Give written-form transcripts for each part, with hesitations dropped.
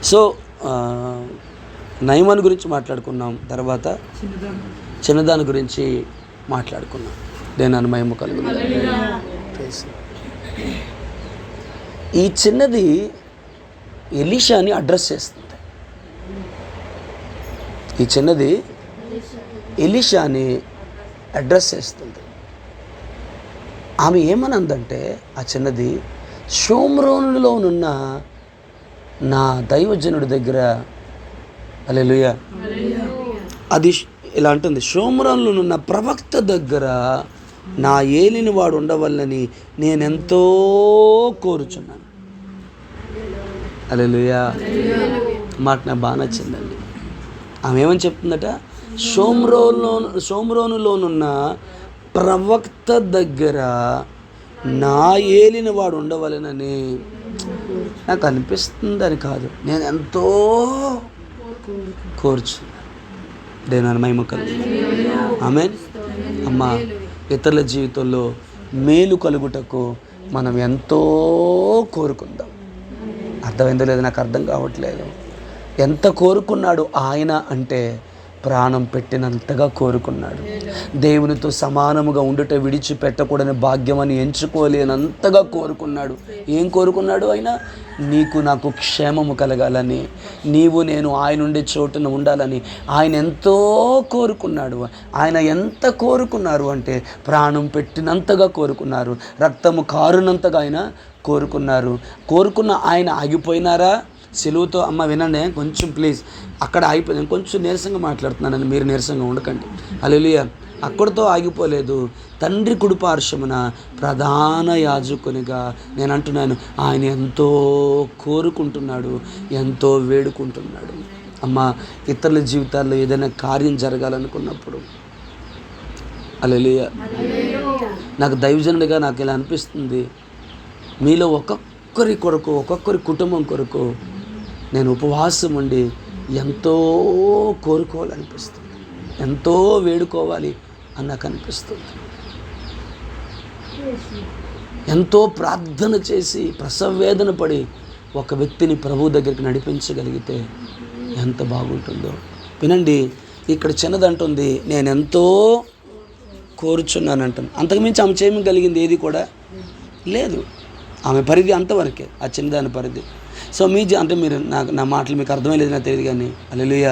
So Naaman గురించి మాట్లాడుకున్నాం, తర్వాత చిన్నదాని గురించి మాట్లాడుకున్నాం. దేని మహిమ కలుగును. ఈ చిన్నది ఎలీషాని అడ్రస్ చేస్తుంది. ఈ చిన్నది ఎలీషాని అడ్రస్ చేస్తుంది. ఆమె ఏమనందంటే, ఆ చిన్నది, షోమ్రోనులోనున్న నా దైవజనుడి దగ్గర, హల్లెలూయా, అది ఇలా అంటుంది, షోమ్రోనులోనున్న ప్రవక్త దగ్గర నా ఏలిన వాడు ఉండవల్లని నేనెంతో కోరుచున్నాను. హల్లెలూయా. మాట నాకు బాగా నచ్చిందండి. ఆమె ఏమని చెప్తుందట, షోమ్రోనులోనున్న ప్రవక్త దగ్గర నా ఏలిన వాడు ఉండవలెనని నాకు అనిపిస్తుంది అని కాదు, నేను ఎంతో కోరుచున్నాను. దేని మహిమ కలుగును. ఆమేన్. అమ్మా, ఇతరుల జీవితంలో మేలు కలుగుటకు మనం ఎంతో కోరుకుందాం. అర్థమైందో లేదో నాకు అర్థం కావట్లేదు. ఎంత కోరుకున్నాడు ఆయన అంటే, ప్రాణం పెట్టినంతగా కోరుకున్నాడు. దేవునితో సమానముగా ఉండుట విడిచిపెట్టకూడని భాగ్యమని ఎంచుకోలేనంతగా కోరుకున్నాడు. ఏం కోరుకున్నాడు ఆయన? నీకు నాకు క్షేమము కలగాలని, నీవు నేను ఆయన ఉండే చోటున ఉండాలని ఆయన ఎంతో కోరుకున్నాడు. ఆయన ఎంత కోరుకున్నారు అంటే, ప్రాణం పెట్టినంతగా కోరుకున్నారు, రక్తము కారునంతగా ఆయన కోరుకున్నారు. కోరుకున్న ఆయన ఆగిపోయినారా? సెలువుతో, అమ్మ వినండి కొంచెం ప్లీజ్, అక్కడ ఆగిపోయింది. కొంచెం నీరసంగా మాట్లాడుతున్నానని మీరు నీరసంగా ఉండకండి. హల్లెలూయా. అక్కడితో ఆగిపోలేదు. తండ్రి కుడి పార్శ్వమున ప్రధాన యాజకునిగా నేను అంటున్నాను, ఆయన ఎంతో కోరుకుంటున్నాడు, ఎంతో వేడుకుంటున్నాడు. అమ్మ, ఇతరుల జీవితాల్లో ఏదైనా కార్యం జరగాలనుకున్నప్పుడు, హల్లెలూయా, నాకు దైవజనుడిగా నాకు ఇలా అనిపిస్తుంది, మీలో ఒక్కొక్కరి కొరకు, ఒక్కొక్కరి కుటుంబం కొరకు నేను ఉపవాసం ఉండి ఎంతో కోరుకోవాలనిపిస్తుంది, ఎంతో వేడుకోవాలి అని నాకు అనిపిస్తుంది. ఎంతో ప్రార్థన చేసి ప్రసవేదన పడి ఒక వ్యక్తిని ప్రభువు దగ్గరికి నడిపించగలిగితే ఎంత బాగుంటుందో. వినండి, ఇక్కడ చిన్నదంటుంది, నేను ఎంతో కోరుచున్నాను అంటుంది. అంతకుమించి ఆమె చేయగలిగింది ఏది కూడా లేదు. ఆమె పరిధి అంతవరకే, ఆ చిన్నదాని పరిధి. సో అంటే మీరు నా మాటలు మీకు అర్థమయ్యేది నాకు తెలియదు కానీ, హల్లెలూయా,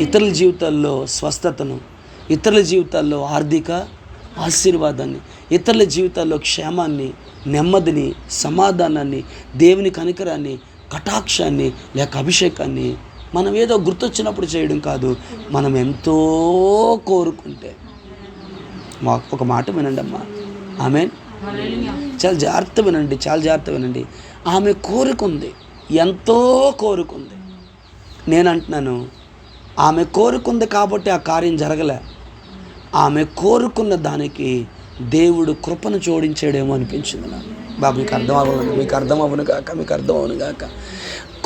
ఇతరుల జీవితాల్లో స్వస్థతను, ఇతరుల జీవితాల్లో ఆర్థిక ఆశీర్వాదాన్ని, ఇతరుల జీవితాల్లో క్షేమాన్ని, నెమ్మదిని, సమాధానాన్ని, దేవుని కనికరాన్ని, కటాక్షాన్ని లేక అభిషేకాన్ని మనం ఏదో గుర్తొచ్చినప్పుడు చేయడం కాదు, మనం ఎంతో కోరుకుంటే. ఒక మాట వినండి అమ్మా, ఆమేన్. చాలా జాగ్రత్త వినండి, చాలా జాగ్రత్త వినండి. ఆమె కోరుకుంది, ఎంతో కోరుకుంది. నేను అంటున్నాను, ఆమె కోరుకుంది కాబట్టి ఆ కార్యం జరగలే. ఆమె కోరుకున్న దానికి దేవుడు కృపను జోడించాడేమో అనిపించింది నాకు. బాబు మీకు అర్థం అవ్వను గాక.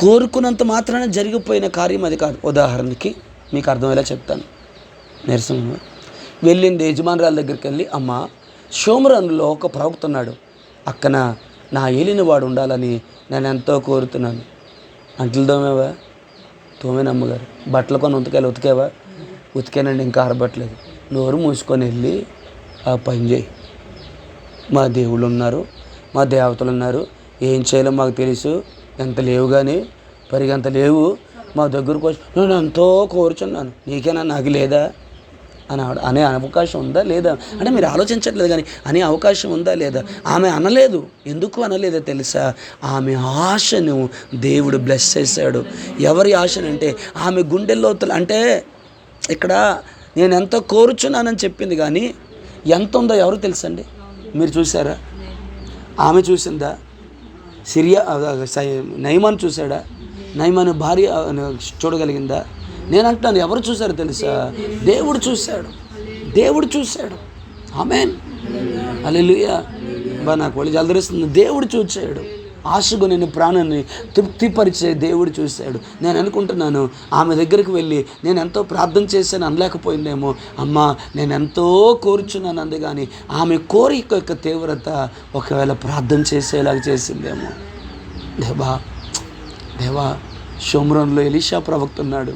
కోరుకున్నంత మాత్రాన జరిగిపోయిన కార్యం అది కాదు. ఉదాహరణకి మీకు అర్థమయ్యేలా చెప్తాను. నీరసంగా వెళ్ళింది యజమానురాల దగ్గరికి వెళ్ళి, అమ్మ, షోమ్రోనులో ఒక ప్రవక్త ఉన్నాడు, అక్కన నా ఏలిన వాడు ఉండాలని నేను ఎంతో కోరుతున్నాను. అంట్లు తోమేవా? తోమేనమ్మగారు. బట్టలు కొని ఉతికావా? ఉతికానండి, ఇంకా ఆరబట్టలేదు. నోరు మూసుకొని వెళ్ళి ఆ పని చేయి. మా దేవుళ్ళు ఉన్నారు, మా దేవతలు ఉన్నారు, ఏం చేయాలో మాకు తెలుసు, ఎంత లేవు కానీ పరిగంత లేవు, మా దగ్గరకు వచ్చి నేను ఎంతో కోరుచున్నాను, నీకేనా నాకు లేదా అనే అవకాశం ఉందా లేదా అంటే మీరు ఆలోచించట్లేదు కానీ అనే అవకాశం ఉందా లేదా? ఆమె అనలేదు. ఎందుకు అనలేదో తెలుసా? ఆమె ఆశను దేవుడు బ్లెస్ చేశాడు. ఎవరి ఆశనంటే ఆమె గుండెల్లో, అంటే ఇక్కడ నేను ఎంతో కోరుచున్నానని చెప్పింది కానీ ఎంత ఉందో ఎవరు తెలుసండి? మీరు చూసారా? ఆమె చూసిందా? నయమాను చూశాడా? నయమాను భార్య చూడగలిగిందా? నేను అంటున్నాను, ఎవరు చూశారు తెలుసా? దేవుడు చూశాడు. ఆమేన్. హల్లెలూయా. నాకు ఒళ్ళు జలదరిస్తుంది. దేవుడు చూశాడు. ఆశకు నేను ప్రాణాన్ని తృప్తిపరిచే దేవుడు చూశాడు. నేను అనుకుంటున్నాను, ఆమె దగ్గరికి వెళ్ళి నేను ఎంతో ప్రార్థన చేశాను అనలేకపోయిందేమో. అమ్మా, నేను ఎంతో కోరుచున్నాను అంది కానీ ఆమె కోరిక యొక్క తీవ్రత ఒకవేళ ప్రార్థన చేసేలాగా చేసిందేమో. దేవా షోమ్రోన్లో ఎలీషా ప్రవక్త ఉన్నాడు.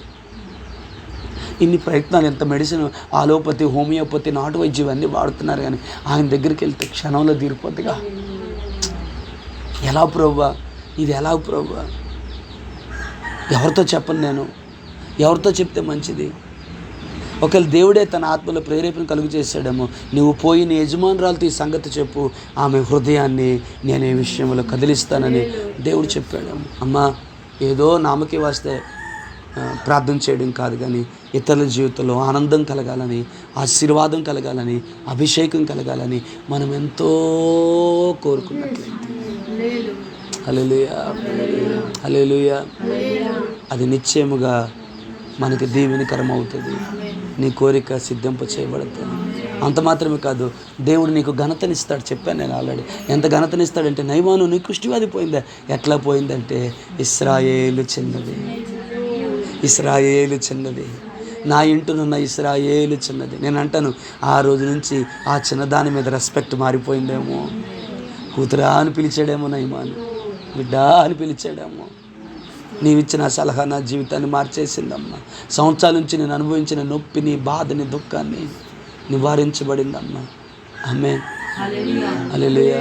ఇన్ని ప్రయత్నాలు, ఎంత మెడిసిన్, ఆలోపతి, హోమియోపతి, నాటు వైద్యం అన్నీ వాడుతున్నారు, కానీ ఆయన దగ్గరికి వెళ్తే క్షణంలో తీరిపోద్దిగా. ఎలా ప్రభువా, ఇది ఎలా ప్రభువా? ఎవరితో చెప్పను నేను, ఎవరితో చెప్తే మంచిది? ఒకవేళ దేవుడే తన ఆత్మలో ప్రేరేపణ కలుగు చేశాడేమో, నువ్వు పోయి నీ యజమానురాలతో ఈ సంగతి చెప్పు, ఆమె హృదయాన్ని నేను ఈ విషయంలో కదిలిస్తానని దేవుడు చెప్పాడేమో. అమ్మా, ఏదో నామకే వస్తే ప్రార్థన చేయడం కాదు, కానీ ఇతరుల జీవితంలో ఆనందం కలగాలని, ఆశీర్వాదం కలగాలని, అభిషేకం కలగాలని మనం ఎంతో కోరుకున్నట్లయితే హల్లెలూయా, హల్లెలూయా, అది నిశ్చయముగా మనకి దీవెనకరం అవుతుంది. నీ కోరిక సిద్ధింప చేయబడుతుంది. అంత మాత్రమే కాదు, దేవుడు నీకు ఘనతనిస్తాడు. చెప్పాను నేను ఆల్రెడీ. ఎంత ఘనతనిస్తాడంటే, నయమాను నీ కుష్టివ్యాధి పోయిందా? ఎట్లా పోయిందంటే, ఇశ్రాయేలు చిన్నది, ఇశ్రాయేలు చిన్నది, నా ఇంటునున్న ఇశ్రాయేలు చిన్నది. నేను అంటాను, ఆ రోజు నుంచి ఆ చిన్నదాని మీద రెస్పెక్ట్ మారిపోయిందేమో. కూతురా అని పిలిచాడేమో నయమాను, బిడ్డా అని పిలిచాడేమో. నీవిచ్చిన సలహా నా జీవితాన్ని మార్చేసిందమ్మా. సంవత్సరాల నుంచి నేను అనుభవించిన నొప్పిని, బాధని, దుఃఖాన్ని నివారించబడిందమ్మా. ఆమేన్, హల్లెలూయా.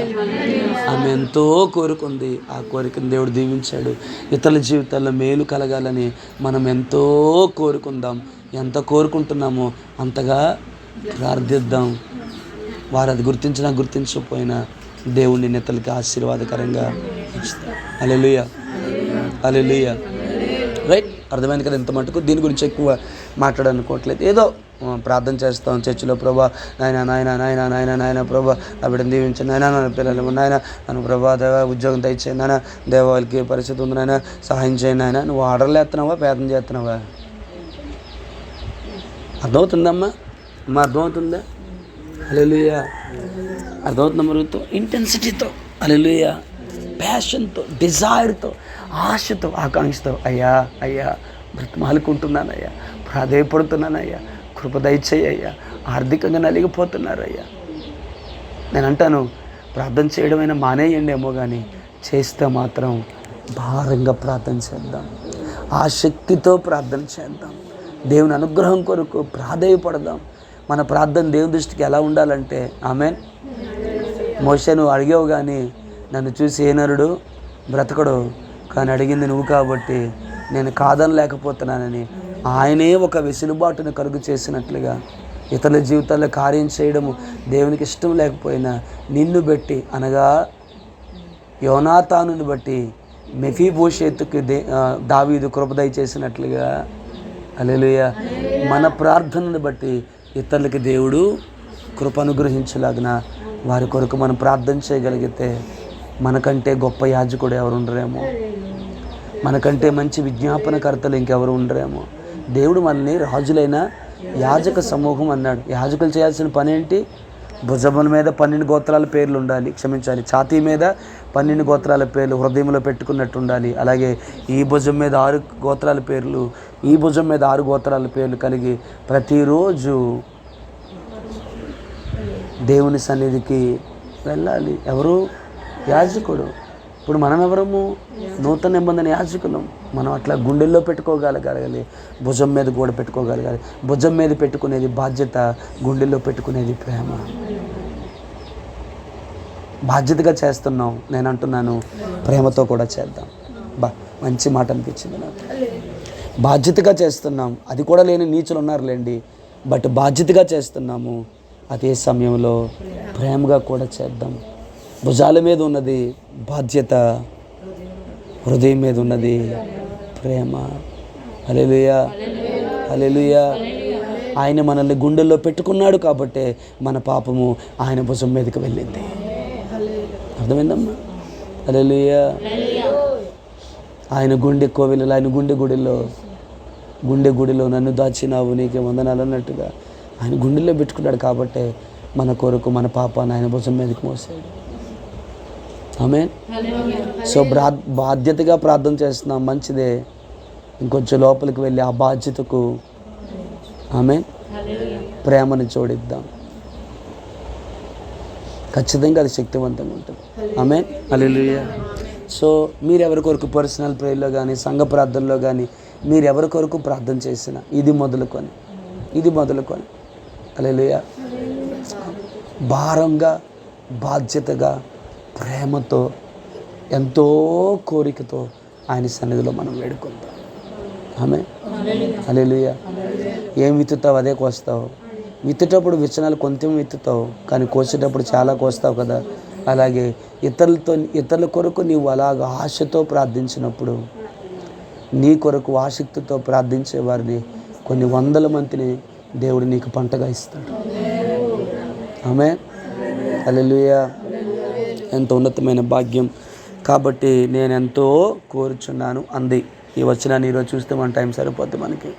ఆమె ఎంతో కోరుకుంది, ఆ కోరికను దేవుడు దీవించాడు. ఇతరుల జీవితాల్లో మేలు కలగాలని మనం ఎంతో కోరుకుందాం. ఎంత కోరుకుంటున్నామో అంతగా ప్రార్థిద్దాం. వారు అది గుర్తించినా గుర్తించకపోయినా దేవుడిని నేతలకి ఆశీర్వాదకరంగా ఇస్తారు. హల్లెలూయా, హల్లెలూయా. రైట్, అర్థమైంది కదా? ఇంత మటుకు దీని గురించి ఎక్కువ మాట్లాడాలనుకోవట్లేదు. ఏదో ప్రార్థన చేస్తాం చర్చిలో, ప్రభా నాయన నాయన నాయన నాయన నాయన ప్రభా నా బిడ్డను దీవించండి నాయన, నా పిల్లలు నాయన, నన్ను ప్రభా దేవ ఉద్యోగం తెచ్చేయండి నాయన, దేవ వాళ్ళకి పరిస్థితి ఉంది నాయన, సహాయం చేయండి నాయన. నువ్వు ఆర్డర్లు వేస్తున్నావా, ప్రార్థన చేస్తున్నావా? అర్థమవుతుందమ్మా? అమ్మా, అర్థమవుతుందా? హల్లెలూయా. అర్థమవుతుందా? మరుగుతో ఇంటెన్సిటీతో, హల్లెలూయా, ప్యాషన్తో, డిజైర్తో, ఆశతో, ఆకాంక్షతో, అయ్యా అయ్యా బ్రతిమాలుకుంటున్నానయ్యా, ప్రాధేయపడుతున్నానయ్యా, కృప దయచేయ్యా, ఆర్థికంగా నలిగిపోతున్నారయ్యా. నేను అంటాను, ప్రార్థన చేయడమైనా మానేయండి ఏమో, కానీ చేస్తే మాత్రం భారంగా ప్రార్థన చేద్దాం, ఆసక్తితో ప్రార్థన చేద్దాం, దేవుని అనుగ్రహం కొరకు ప్రాధేయపడదాం. మన ప్రార్థన దేవుని దృష్టికి ఎలా ఉండాలంటే, ఆమేన్. మోషే, నువ్వు అడిగావు కానీ నన్ను చూసి ఏ నరుడు బ్రతకడు, కానీ అడిగింది నువ్వు కాబట్టి నేను కాదనలేకపోతున్నానని ఆయనే ఒక వెసులుబాటును కలుగు చేసినట్లుగా ఇతరుల జీవితాల్లో కార్యం చేయడము దేవునికి ఇష్టం లేకపోయినా నిన్ను బట్టి, అనగా యోనాతానుని బట్టి మెఫీబోషెతుకి దావీదు కృప దయచేసినట్లుగా, హల్లెలూయా, మన ప్రార్థనను బట్టి ఇతరులకి దేవుడు కృప అనుగ్రహించలాగిన వారి కొరకు మనం ప్రార్థన చేయగలిగితే మనకంటే గొప్ప యాజకుడు ఎవరు ఉండరేమో, మనకంటే మంచి విజ్ఞాపనకర్తలు ఇంకెవరు ఉండరేమో. దేవుడు మనల్ని రాజులైన యాజక సమూహం అన్నాడు. యాజకులు చేయాల్సిన పని ఏంటి? భుజముల మీద 12 గోత్రాల పేర్లు ఉండాలి, క్షమించాలి, ఛాతీ మీద 12 గోత్రాల పేర్లు హృదయంలో పెట్టుకున్నట్టు ఉండాలి. అలాగే ఈ భుజం మీద 6 గోత్రాల పేర్లు, ఈ భుజం మీద 6 గోత్రాల పేర్లు కలిగి ప్రతిరోజు దేవుని సన్నిధికి వెళ్ళాలి. ఎవరు? యాజకుడు. ఇప్పుడు మనం ఎవరము? నూతన నిబంధన యాజకులం. మనం అట్లా గుండెల్లో పెట్టుకోగలగాలి, భుజం మీద కూడా పెట్టుకోగలగాలి. భుజం మీద పెట్టుకునేది బాధ్యత, గుండెల్లో పెట్టుకునేది ప్రేమ. బాధ్యతగా చేస్తున్నాం. నేను అంటున్నాను, ప్రేమతో కూడా చేద్దాం. మంచి మాట అనిపించింది నాకు. బాధ్యతగా చేస్తున్నాం, అది కూడా లేని నీచులు ఉన్నారులేండి, బట్ బాధ్యతగా చేస్తున్నాము. అదే సమయంలో ప్రేమగా కూడా చేద్దాం. భుజాల మీద ఉన్నది బాధ్యత, హృదయం మీద ఉన్నది ప్రేమ. హల్లెలూయా, హల్లెలూయా. ఆయన మనల్ని గుండెల్లో పెట్టుకున్నాడు కాబట్టే మన పాపము ఆయన భుజం మీదకి వెళ్ళింది. అర్థమైందమ్మా? హల్లెలూయా. ఆయన గుండె కోవిలలో, ఆయన గుండె గుడిలో నన్ను దాచినావు నీకే వందనాలు అన్నట్టుగా ఆయన గుండెల్లో పెట్టుకున్నాడు కాబట్టే మన కొరకు మన పాపాన్ని ఆయన భుజం మీదకి మోసాడు. ఆమేన్. సో బాధ్యతగా ప్రార్థన చేస్తున్నాం, మంచిదే. ఇంకొంచెం లోపలికి వెళ్ళి ఆ బాధ్యతకు ఆమేన్ ప్రేమను జోడిద్దాం. ఖచ్చితంగా అది శక్తివంతంగా ఉంటుంది. ఆమేన్, హల్లెలూయా. సో మీరు ఎవరి కొరకు పర్సనల్ ప్రేయర్లో కానీ సంఘ ప్రార్థనలో కానీ మీరు ఎవరి కొరకు ప్రార్థన చేసినా ఇది మొదలుకొని హల్లెలూయా భారంగా, బాధ్యతగా, ప్రేమతో, ఎంతో కోరికతో ఆయన సన్నిధిలో మనం వేడుకుంటాం. ఆమేన్. హల్లెలూయా. ఏం విత్తుతావు అదే కోస్తావు. విత్తేటప్పుడు విత్తనాలు కొంచెం విత్తుతావు, కానీ కోసేటప్పుడు చాలా కోస్తావు కదా. అలాగే ఇతరుల కొరకు నీవు అలాగ ఆశతో ప్రార్థించినప్పుడు, నీ కొరకు ఆసక్తితో ప్రార్థించే వారిని కొన్ని వందల మందిని దేవుడు నీకు పంటగా ఇస్తాడు. ఆమేన్. హల్లెలూయా. ఎంత ఉన్నతమైన భాగ్యం. కాబట్టి నేను ఎంతో కోరుచున్నాను అంది. ఈ వచనాన్ని ఈరోజు చూస్తే మన టైం సరిపోతుంది మనకి.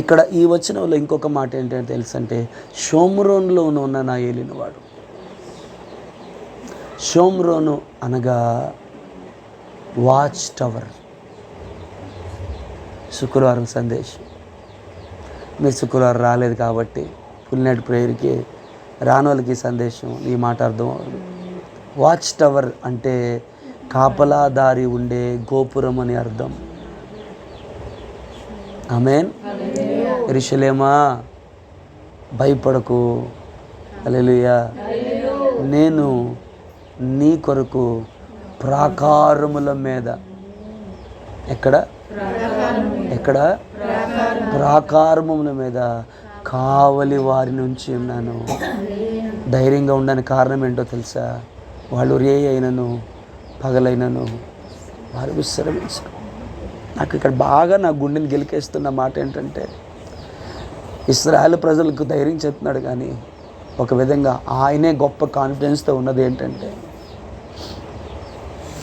ఇక్కడ ఈ వచనంలో ఇంకొక మాట ఏంటంటే తెలుసంటే, షోమ్రోన్లో ఉన్న నా ఏలినవాడు. షోమ్రోను అనగా వాచ్ టవర్. శుక్రవారం సందేశం. మీరు శుక్రవారం రాలేదు కాబట్టి ఫుల్ నైట్ ప్రేయర్కి రాని వాళ్ళకి సందేశం ఈ మాట అర్థం అవ్వదు. వాచ్ టవర్ అంటే కాపలాదారి ఉండే గోపురం అని అర్థం. ఆమేన్. యెరూషలేమా భయపడకు, హల్లెలూయా, నేను నీ కొరకు ప్రాకారముల మీద ఎక్కడ ప్రాకారముల మీద కావలి వారి నుంచి ఉన్నాను. ధైర్యంగా ఉండడానికి కారణం ఏంటో తెలుసా? వాళ్ళు రేయి అయినను పగలైనను వారు విశ్రమించరు. నాకు ఇక్కడ బాగా నా గుండెని గెలికేస్తున్న మాట ఏంటంటే, ఇశ్రాయేలు ప్రజలకు ధైర్యం చెప్తున్నాడు, కానీ ఒక విధంగా ఆయనే గొప్ప కాన్ఫిడెన్స్తో ఉన్నది ఏంటంటే,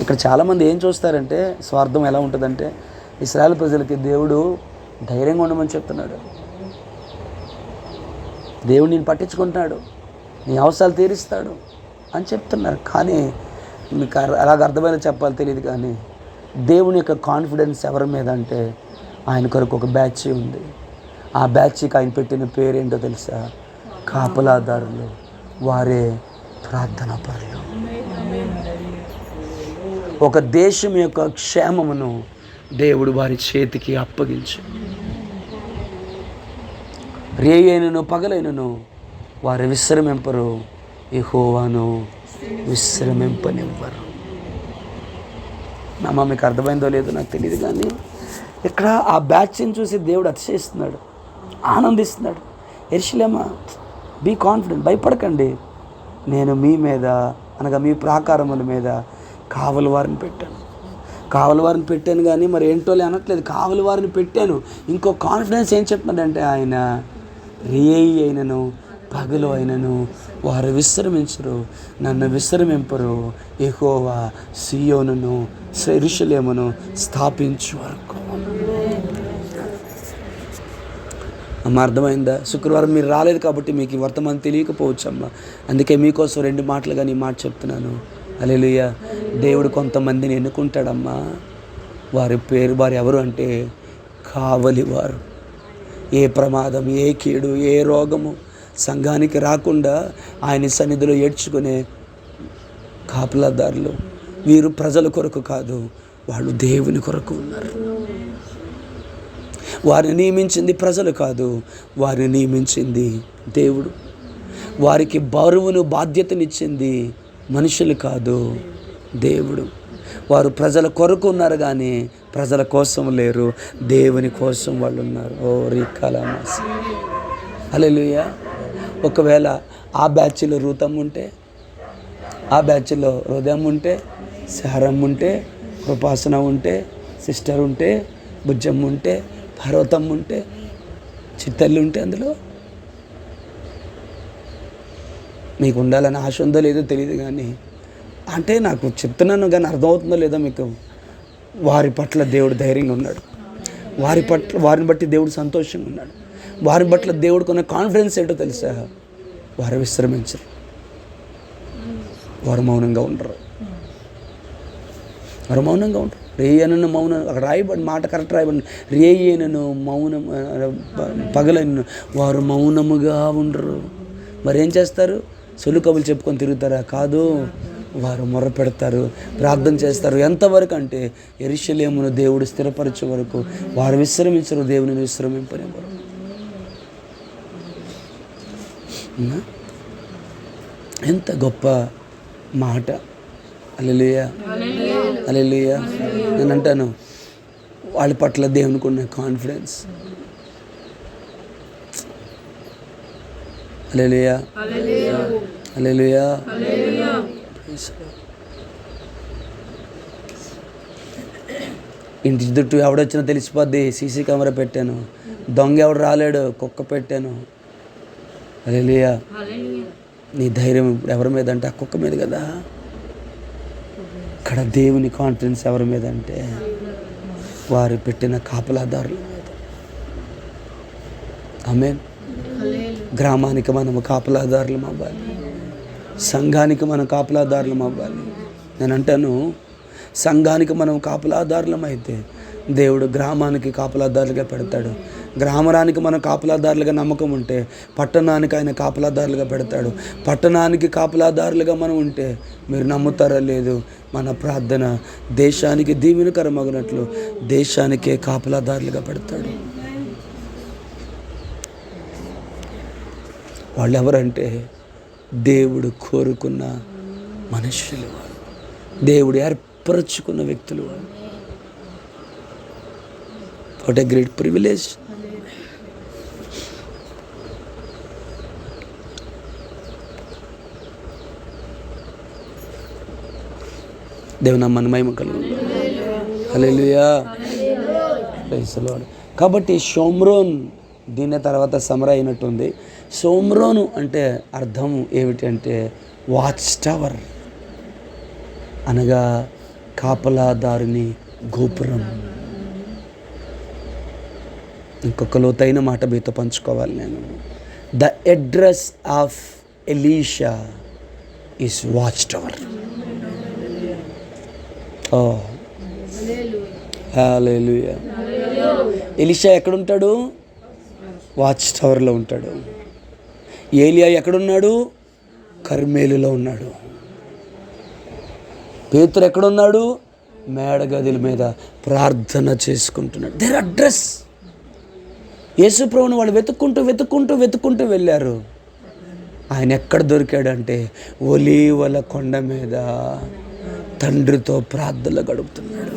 ఇక్కడ చాలామంది ఏం చూస్తారంటే స్వార్థం ఎలా ఉంటుందంటే, ఇశ్రాయేలు ప్రజలకి దేవుడు ధైర్యంగా ఉండమని చెప్తున్నాడు, దేవుడు నేను పట్టించుకుంటున్నాడు, నీ అవసరాలు తీరుస్తాడు అని చెప్తున్నారు. కానీ మీకు అలాగ అర్థమైనా చెప్పాలి తెలియదు, కానీ దేవుని యొక్క కాన్ఫిడెన్స్ ఎవరి మీద అంటే, ఆయన కొరకు ఒక బ్యాచ్ ఉంది. ఆ బ్యాచ్కి ఆయన పెట్టిన పేరేంటో తెలుసా? కాపలాదారులు, వారే ప్రార్థనా పరులు. ఒక దేశం యొక్క క్షేమమును దేవుడు వారి చేతికి అప్పగించు. రేయైనను పగలైనను వారు విశ్రమింపరు, యెహోవాను విశ్రమింపనివ్వరు. అమ్మ మీకు అర్థమైందో లేదో నాకు తెలియదు, కానీ ఇక్కడ ఆ బ్యాచ్ని చూసి దేవుడు అతిశయిస్తున్నాడు, ఆనందిస్తున్నాడు. యెరూషలేమా బీ కాన్ఫిడెంట్, భయపడకండి, నేను మీ మీద అనగా మీ ప్రాకారముల మీద కావలి వారిని పెట్టాను. కానీ మరి ఏంటోలే అనట్లేదు, కావలి వారిని పెట్టాను. ఇంకో కాన్ఫిడెన్స్ ఏం చెప్తున్నాడంటే, ఆయన రేయి అయినను పగలు అయినను వారు విశ్రమించరు, నన్ను విశ్రమింపరు, యెహోవా సియోనును యెరూషలేమును స్థాపించు వరకు. అమ్మ అర్థమైందా? శుక్రవారం మీరు రాలేదు కాబట్టి మీకు ఈ వర్తమానం తెలియకపోవచ్చు అమ్మ. అందుకే మీకోసం 2 మాటలుగా నీ మాట చెప్తున్నాను. హల్లెలూయా. దేవుడు కొంతమందిని ఎన్నుకుంటాడమ్మా. వారి ఎవరు అంటే కావలివారు. ఏ ప్రమాదం, ఏ కీడు, ఏ రోగము సంఘానికి రాకుండా ఆయన సన్నిధిలో ఏడ్చుకునే కాపలాదారులు. వీరు ప్రజల కొరకు కాదు, వాళ్ళు దేవుని కొరకు ఉన్నారు. వారిని నియమించింది ప్రజలు కాదు, వారిని నియమించింది దేవుడు. వారికి బరువును బాధ్యతనిచ్చింది మనుషులు కాదు, దేవుడు. వారు ప్రజల కొరకు ఉన్నారు కానీ ప్రజల కోసం లేరు, దేవుని కోసం వాళ్ళు ఉన్నారు. ఓ రీకాలమాస్. హల్లెలూయా. ఒకవేళ ఆ బ్యాచ్లో రూతమ్మ ఉంటే, ఆ బ్యాచ్లో హృదయం ఉంటే, శారమ్మ ఉంటే, కృపాసన ఉంటే, సిస్టర్ ఉంటే, బుజ్జమ్మ ఉంటే, పర్వతమ్మ ఉంటే, చిత్తల్లి ఉంటే, అందులో మీకు ఉండాలని ఆశ ఉందో లేదో తెలియదు, కానీ అంటే నాకు చెప్తున్నాను కానీ అర్థమవుతుందో లేదో మీకు. వారి పట్ల దేవుడు ధైర్యంగా ఉన్నాడు, వారిని బట్టి దేవుడు సంతోషంగా ఉన్నాడు. వారి పట్ల దేవుడికి ఉన్న కాన్ఫిడెన్స్ ఏంటో తెలుసా? వారు విశ్రమించరు, వారు మౌనంగా ఉండరు. రేయనను మౌనం, అక్కడ రాయబడి మాట కరెక్ట్ రాయబడి, రేయనను మౌనం పగలను వారు మౌనముగా ఉండరు. మరి ఏం చేస్తారు? సొల్లు కబులు చెప్పుకొని తిరుగుతారా? కాదు, వారు మొర్ర పెడతారు, ప్రార్థన చేస్తారు. ఎంతవరకు అంటే యెరూషలేమును దేవుడు స్థిరపరచే వరకు. వారు విశ్రమించరు, దేవుని విశ్రమింపనే వరకు. ఎంత గొప్ప మాట. హల్లెలూయా, హల్లెలూయా. నేను అంటాను, వాళ్ళ పట్ల దేవునికి ఉన్న కాన్ఫిడెన్స్. హల్లెలూయా, హల్లెలూయా. ఇంటి చుట్టూ ఎవడొచ్చినా తెలిసిపోద్ది. సీసీ కెమెరా పెట్టాను, దొంగ ఎవడు రాలేడు, కుక్క పెట్టాను. హల్లెలూయా. నీ ధైర్యం ఇప్పుడు ఎవరి మీద అంటే ఆ కుక్క మీద కదా. ఇక్కడ దేవుని కాన్ఫిడెన్స్ ఎవరి మీద అంటే వారు పెట్టిన కాపలాదారుల మీద. ఆమేన్. గ్రామానికి మనము కాపలాదారులం అవ్వాలి, సంఘానికి మనం కాపలాదారులం అవ్వాలి. నేను అంటాను, సంఘానికి మనం కాపలాదారులం అయితే దేవుడు గ్రామానికి కాపలాదారులుగా పెడతాడు. గ్రామానికి మనం కాపలాదారులుగా నమ్మకం ఉంటే పట్టణానికి ఆయన కాపలాదారులుగా పెడతాడు. పట్టణానికి కాపలాదారులుగా మనం ఉంటే మీరు నమ్ముతారా లేదు, మన ప్రార్థన దేశానికి దీవెనకరమగినట్లు దేశానికే కాపలాదారులుగా పెడతాడు. వాళ్ళు ఎవరంటే దేవుడు కోరుకున్న మనుషులు, దేవుడు ఏర్పరచుకున్న వ్యక్తులు. What a great privilege. దేవుని నామానికి మహిమ కలుగును. హల్లెలూయా, ప్రైజ్ ది లార్డ్. కాబట్టి షోమ్రోన్ దీని తర్వాత సమర అయినట్టుంది. షోమ్రోను అంటే అర్థం ఏమిటి అంటే వాచ్ టవర్, అనగా కాపలాదారుని గోపురం. ఇంకొక లోతైన మాట మీతో పంచుకోవాలి నేను. The address of Elisha is watch tower. Hallelujah. Elisha ఎక్కడుంటాడు? వాచ్ టవర్లో ఉంటాడు. ఏలియా ఎక్కడున్నాడు? కర్మేలులో ఉన్నాడు. పేతురు ఎక్కడున్నాడు? మేడగదుల మీద ప్రార్థన చేసుకుంటున్నాడు. Their address. యేసుప్రభుని వాళ్ళు వెతుక్కుంటూ వెళ్ళారు. ఆయన ఎక్కడ దొరికాడంటే ఒలీవల కొండ మీద తండ్రితో ప్రార్థనలు గడుపుతున్నాడు.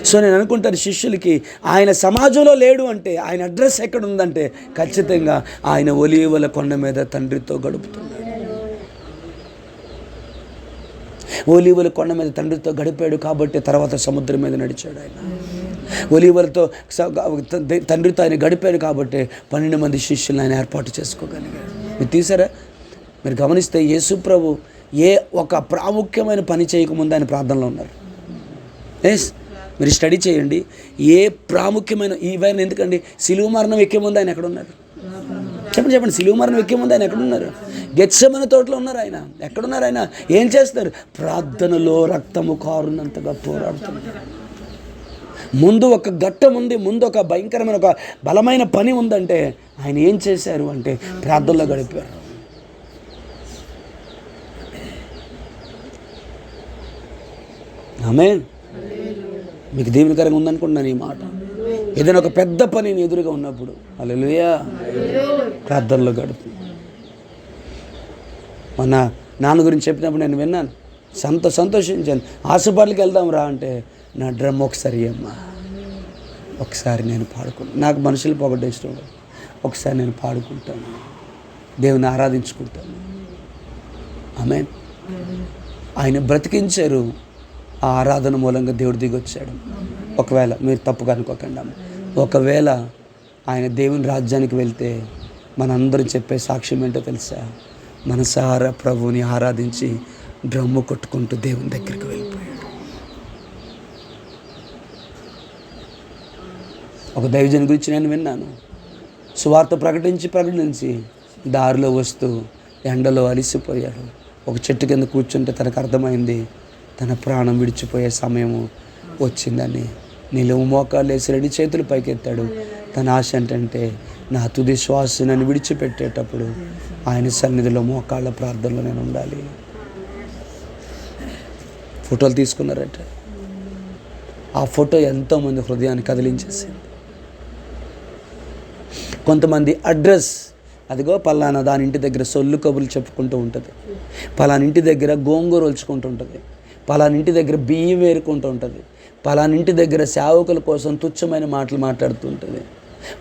సో నేను అనుకుంటాను శిష్యులకి, ఆయన సమాజంలో లేడు అంటే ఆయన అడ్రస్ ఎక్కడ ఉందంటే ఖచ్చితంగా ఆయన ఒలీవల కొండ మీద తండ్రితో గడుపుతున్నాడు. ఒలీవల కొండ మీద తండ్రితో గడిపాడు కాబట్టి తర్వాత సముద్రం మీద నడిచాడు. ఆయన ఒలీవలతో తండ్రితో ఆయన గడిపాడు కాబట్టి 12 మంది శిష్యులను ఆయన ఏర్పాటు చేసుకోగలిగాడు. మీరు తీసారా? మీరు గమనిస్తే యేసు ప్రభు ఏ ఒక ప్రాముఖ్యమైన పని చేయకముందు ఆయన ప్రార్థనలో ఉన్నారు. ఎస్, మీరు స్టడీ చేయండి. ఏ ప్రాముఖ్యమైన ఈవెన్ ఎందుకండి, సిలువ మరణం ఎక్కే ముందు ఆయన ఎక్కడ ఉన్నారు? చెప్పండి. సిలువ మరణం ఎక్కే ముందు ఆయన ఎక్కడున్నారు? గెత్సెమనే తోటలో ఉన్నారు. ఆయన ఎక్కడున్నారు? ఆయన ఏం చేస్తారు? ప్రార్థనలో రక్తము కారునంతగా పోరాడుతున్నారు. ముందు ఒక ఘట్టం ఉంది, ముందు ఒక భయంకరమైన ఒక బలమైన పని ఉందంటే ఆయన ఏం చేశారు అంటే ప్రార్థనలో గడిపారు. ఆమేన్. మీకు దీవెనకరంగా ఉందనుకుంటున్నాను ఈ మాట. ఏదైనా ఒక పెద్ద పని ఎదురుగా ఉన్నప్పుడు హల్లెలూయా ప్రార్థనలో గడుపు. మన నాన్న గురించి చెప్పినప్పుడు నేను విన్నాను, సంతోషించాను. హాస్పిటల్కి వెళ్దాం రా అంటే నా డ్రమ్ ఒకసారి అమ్మా, ఒకసారి నేను పాడుకుంటాను. నాకు మనుషులు పొగడ్డ ఇష్టం, ఒకసారి నేను పాడుకుంటాను, దేవుని ఆరాధించుకుంటాను. ఆమేన్. ఆయన బ్రతికించారు. ఆ ఆరాధన మూలంగా దేవుడు దిగొచ్చాడు. ఒకవేళ మీరు తప్పుగా అనుకోకండి, ఒకవేళ ఆయన దేవుని రాజ్యానికి వెళ్తే మనందరం చెప్పే సాక్ష్యం ఏంటో తెలుసా? మనసారా ప్రభువుని ఆరాధించి డ్రమ్ము కొట్టుకుంటూ దేవుని దగ్గరికి వెళ్ళిపోయాడు. ఒక దైవజన్ గురించి నేను విన్నాను. సువార్త ప్రకటించి దారిలో వస్తూ ఎండలో అలిసిపోయాడు. ఒక చెట్టు కింద కూర్చుంటే తనకు అర్థమైంది తన ప్రాణం విడిచిపోయే సమయము వచ్చిందని. నిలువు మోకాలు వేసి 2 చేతులు పైకెత్తాడు. తన ఆశ ఏంటంటే నా తుది శ్వాస నన్ను విడిచిపెట్టేటప్పుడు ఆయన సన్నిధిలో మోకాళ్ళ ప్రార్థనలో నేను ఉండాలి. ఫోటోలు తీసుకున్నారట. ఆ ఫోటో ఎంతోమంది హృదయాన్ని కదిలించేసింది. కొంతమంది అడ్రస్, అదిగో పలానా దాని ఇంటి దగ్గర సొల్లు కబుర్లు చెప్పుకుంటూ ఉంటుంది, పలానా ఇంటి దగ్గర గోంగూర ఒలుచుకుంటూ ఉంటుంది, పలానా ఇంటి దగ్గర బియ్యం వేరుకుంటూ ఉంటుంది, పలానా ఇంటి దగ్గర సేవకుల కోసం తుచ్చమైన మాటలు మాట్లాడుతూ ఉంటుంది,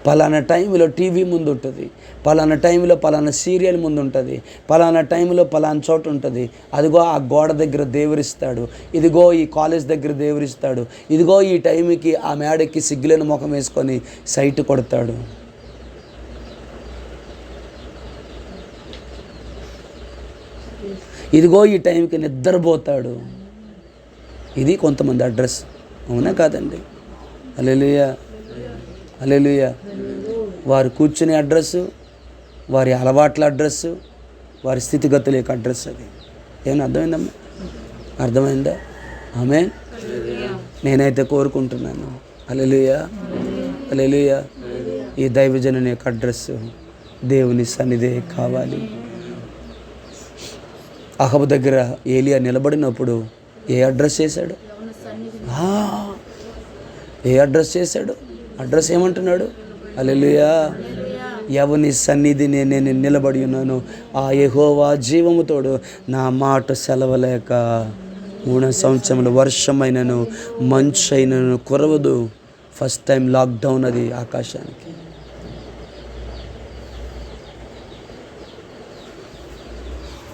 పలానా టైంలో టీవీ ముందు ఉంటుంది, పలానా టైంలో పలానా సీరియల్ ముందు ఉంటుంది, పలానా టైంలో పలానా చోట ఉంటుంది, అదిగో ఆ గోడ దగ్గర దేవురిస్తాడు, ఇదిగో ఈ కాలేజ్ దగ్గర దేవురిస్తాడు, ఇదిగో ఈ టైంకి ఆ మేడకి సిగ్గులేని ముఖం వేసుకొని సైట్ కొడతాడు. ఇదిగో ఈ టైంకి నిద్రపోతాడు. ఇది కొంతమంది అడ్రస్. అవునా కాదండి? హల్లెలూయా, హల్లెలూయా. వారు కూర్చునే అడ్రస్సు, వారి అలవాట్ల అడ్రస్సు, వారి స్థితిగతుల యొక్క అడ్రస్ అది. ఏమైనా అర్థమైందమ్మా? అర్థమైందా? ఆమేన్. నేనైతే కోరుకుంటున్నాను, హల్లెలూయా, హల్లెలూయా, ఈ దైవజనుని యొక్క అడ్రస్సు దేవుని సన్నిధే కావాలి. అహబు దగ్గర ఏలియా నిలబడినప్పుడు ఏ అడ్రస్ చేశాడు? ఏ అడ్రస్ చేశాడు? అడ్రస్ ఏమంటున్నాడు? హల్లెలూయా, ఎవని సన్నిధిని నేను నిలబడి ఉన్నాను, ఆ యెహోవా జీవముతోడు నా మాట సెలవలేక 3 సంవత్సరములు వర్షమైనను మంచు అయినను కురవదు. ఫస్ట్ టైం లాక్డౌన్ అది ఆకాశానికి.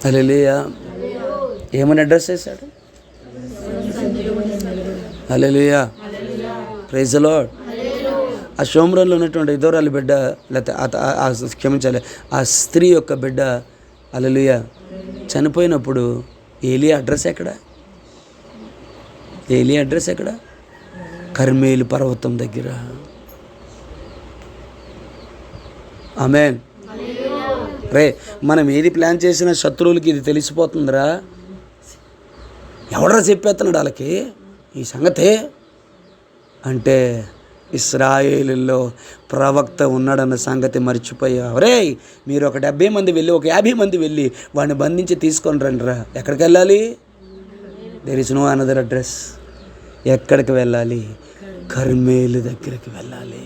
హల్లెలూయా. ఏమని అడ్రస్ చేశాడు? హల్లెలూయా, ప్రైజ్ ది లార్డ్. ఆ షోమ్రోన్లో ఉన్నటువంటి ఇదోరాలి బిడ్డ, లేకపోతే క్షమించాలి, ఆ స్త్రీ యొక్క బిడ్డ, హల్లెలూయా, చనిపోయినప్పుడు ఏలియా అడ్రస్ ఎక్కడ? ఏలియా అడ్రస్ ఎక్కడ? కర్మేలు పర్వతం దగ్గర. ఆమేన్. రే, మనం ఏది ప్లాన్ చేసినా శత్రువులకి ఇది తెలిసిపోతుందిరా. ఎవడరా చెప్పేస్తున్నాడు వాళ్ళకి ఈ సంగతే అంటే, ఇశ్రాయేలులో ప్రవక్త ఉన్నాడన్న సంగతి మర్చిపోయావు. రే, మీరు ఒక 70 మంది వెళ్ళి, ఒక 50 మంది వెళ్ళి వాడిని బంధించి తీసుకొని రండిరా. ఎక్కడికి వెళ్ళాలి? There is no another address. ఎక్కడికి వెళ్ళాలి? కర్మేలు దగ్గరికి వెళ్ళాలి.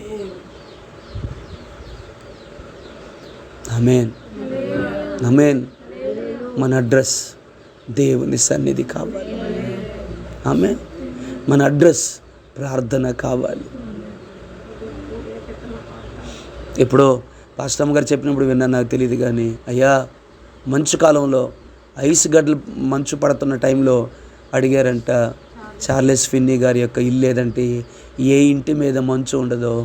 ఆమేన్, ఆమేన్. మన అడ్రస్ దేవుని సన్నిధి కావాలి. ఆమేన్. మన అడ్రస్ ప్రార్థన కావాలి. ఎప్పుడో పాస్టమ్ గారు చెప్పినప్పుడు విన్నాను, నాకు తెలియదు కానీ, అయ్యా మంచు కాలంలో ఐస్ గడ్డలు మంచు పడుతున్న టైంలో అడిగారంట, చార్లెస్ ఫిన్నీ గారి యొక్క ఇల్లు ఏదంటే, ఏ ఇంటి మీద మంచు ఉండదో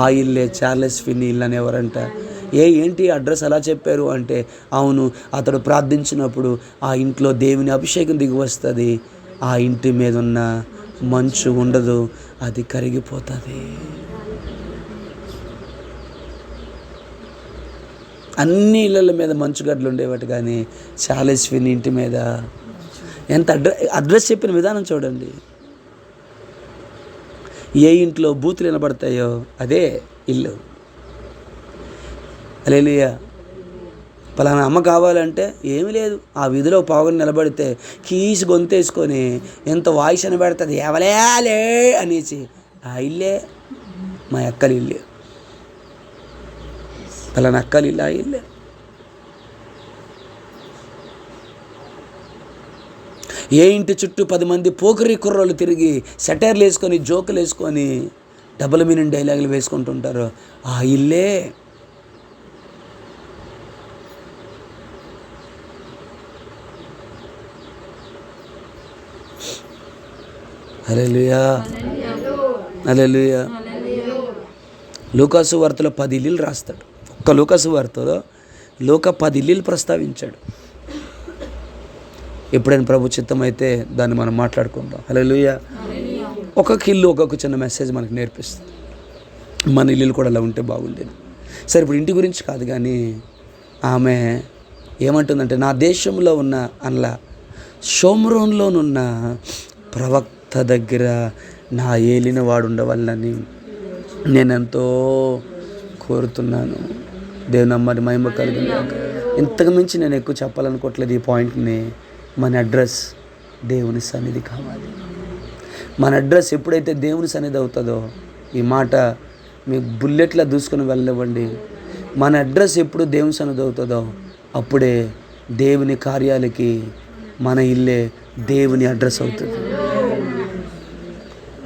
ఆ ఇల్లే చార్లెస్ ఫిన్నీ ఇల్లు అనేవారంట. ఏంటి అడ్రస్ అలా చెప్పారు అంటే, అవును, అతడు ప్రార్థించినప్పుడు ఆ ఇంట్లో దేవుని అభిషేకం దిగి వస్తుంది, ఆ ఇంటి మీద ఉన్న మంచు ఉండదు, అది కరిగిపోతుంది. అన్ని ఇళ్ళ మీద మంచుగడ్డలు ఉండేవాటి, కానీ చార్లెస్ ఫిన్నీ ఇంటి మీద ఎంత అడ్రస్ చెప్పిన విధానం చూడండి. ఏ ఇంట్లో బూతులు వినబడతాయో అదే ఇల్లు. హల్లెలూయా. పలానా అమ్మ కావాలంటే ఏమీ లేదు, ఆ వీధిలో పావుగని నిలబడితే కీసి గొంతేసుకొని ఎంత వాయిస్ అని పెడుతుంది, ఎవలేలే అనేసి. ఆ ఇల్లే మా అక్కలి ఇల్లే, పలానా అక్కలి ఇల్లు, ఆ ఇల్లే. ఏ ఇంటి చుట్టూ 10 మంది పోకిరి కుర్రోళ్ళు తిరిగి సెటైర్లు వేసుకొని, జోకులు వేసుకొని, డబుల్ మీనింగ్ డైలాగులు వేసుకుంటుంటారు, ఆ ఇల్లే. హల్లెలూయా, హల్లెలూయా. లూకాసు వార్తలో 10 ఇల్లులు రాస్తాడు. ఒక్క లూకాసు వార్తలో 10 ఇల్లులు ప్రస్తావించాడు. ఎప్పుడైనా ప్రభు చిత్తం అయితే దాన్ని మనం మాట్లాడుకుందాం. హల్లెలూయా. ఒక్కొక్క ఇల్లు ఒక్కొక్క చిన్న మెసేజ్ మనకు నేర్పిస్తుంది. మన ఇల్లులు కూడా అలా ఉంటే బాగుండేది. సరే, ఇప్పుడు ఇంటి గురించి కాదు కానీ, ఆమె ఏమంటుందంటే, నా దేశంలో ఉన్న అనలా, షోమ్రోన్లోనున్న ప్రవక్త దగ్గర నా ఏలిన వాడు ఉండవాలని నేనెంతో కోరుతున్నాను. దేవుని అమ్మని మహిమ కలిగింది. ఇంతకు మించి నేను ఎక్కువ చెప్పాలనుకోవట్లేదు ఈ పాయింట్ని. మన అడ్రస్ దేవుని సన్నిధి కావాలి. మన అడ్రస్ ఎప్పుడైతే దేవుని సన్నిధి అవుతుందో, ఈ మాట మీ బుల్లెట్లా దూసుకొని వెళ్ళవండి, మన అడ్రస్ ఎప్పుడు దేవుని సన్నిధి అవుతుందో అప్పుడే దేవుని కార్యాలకి మన ఇల్లే దేవుని అడ్రస్ అవుతుంది.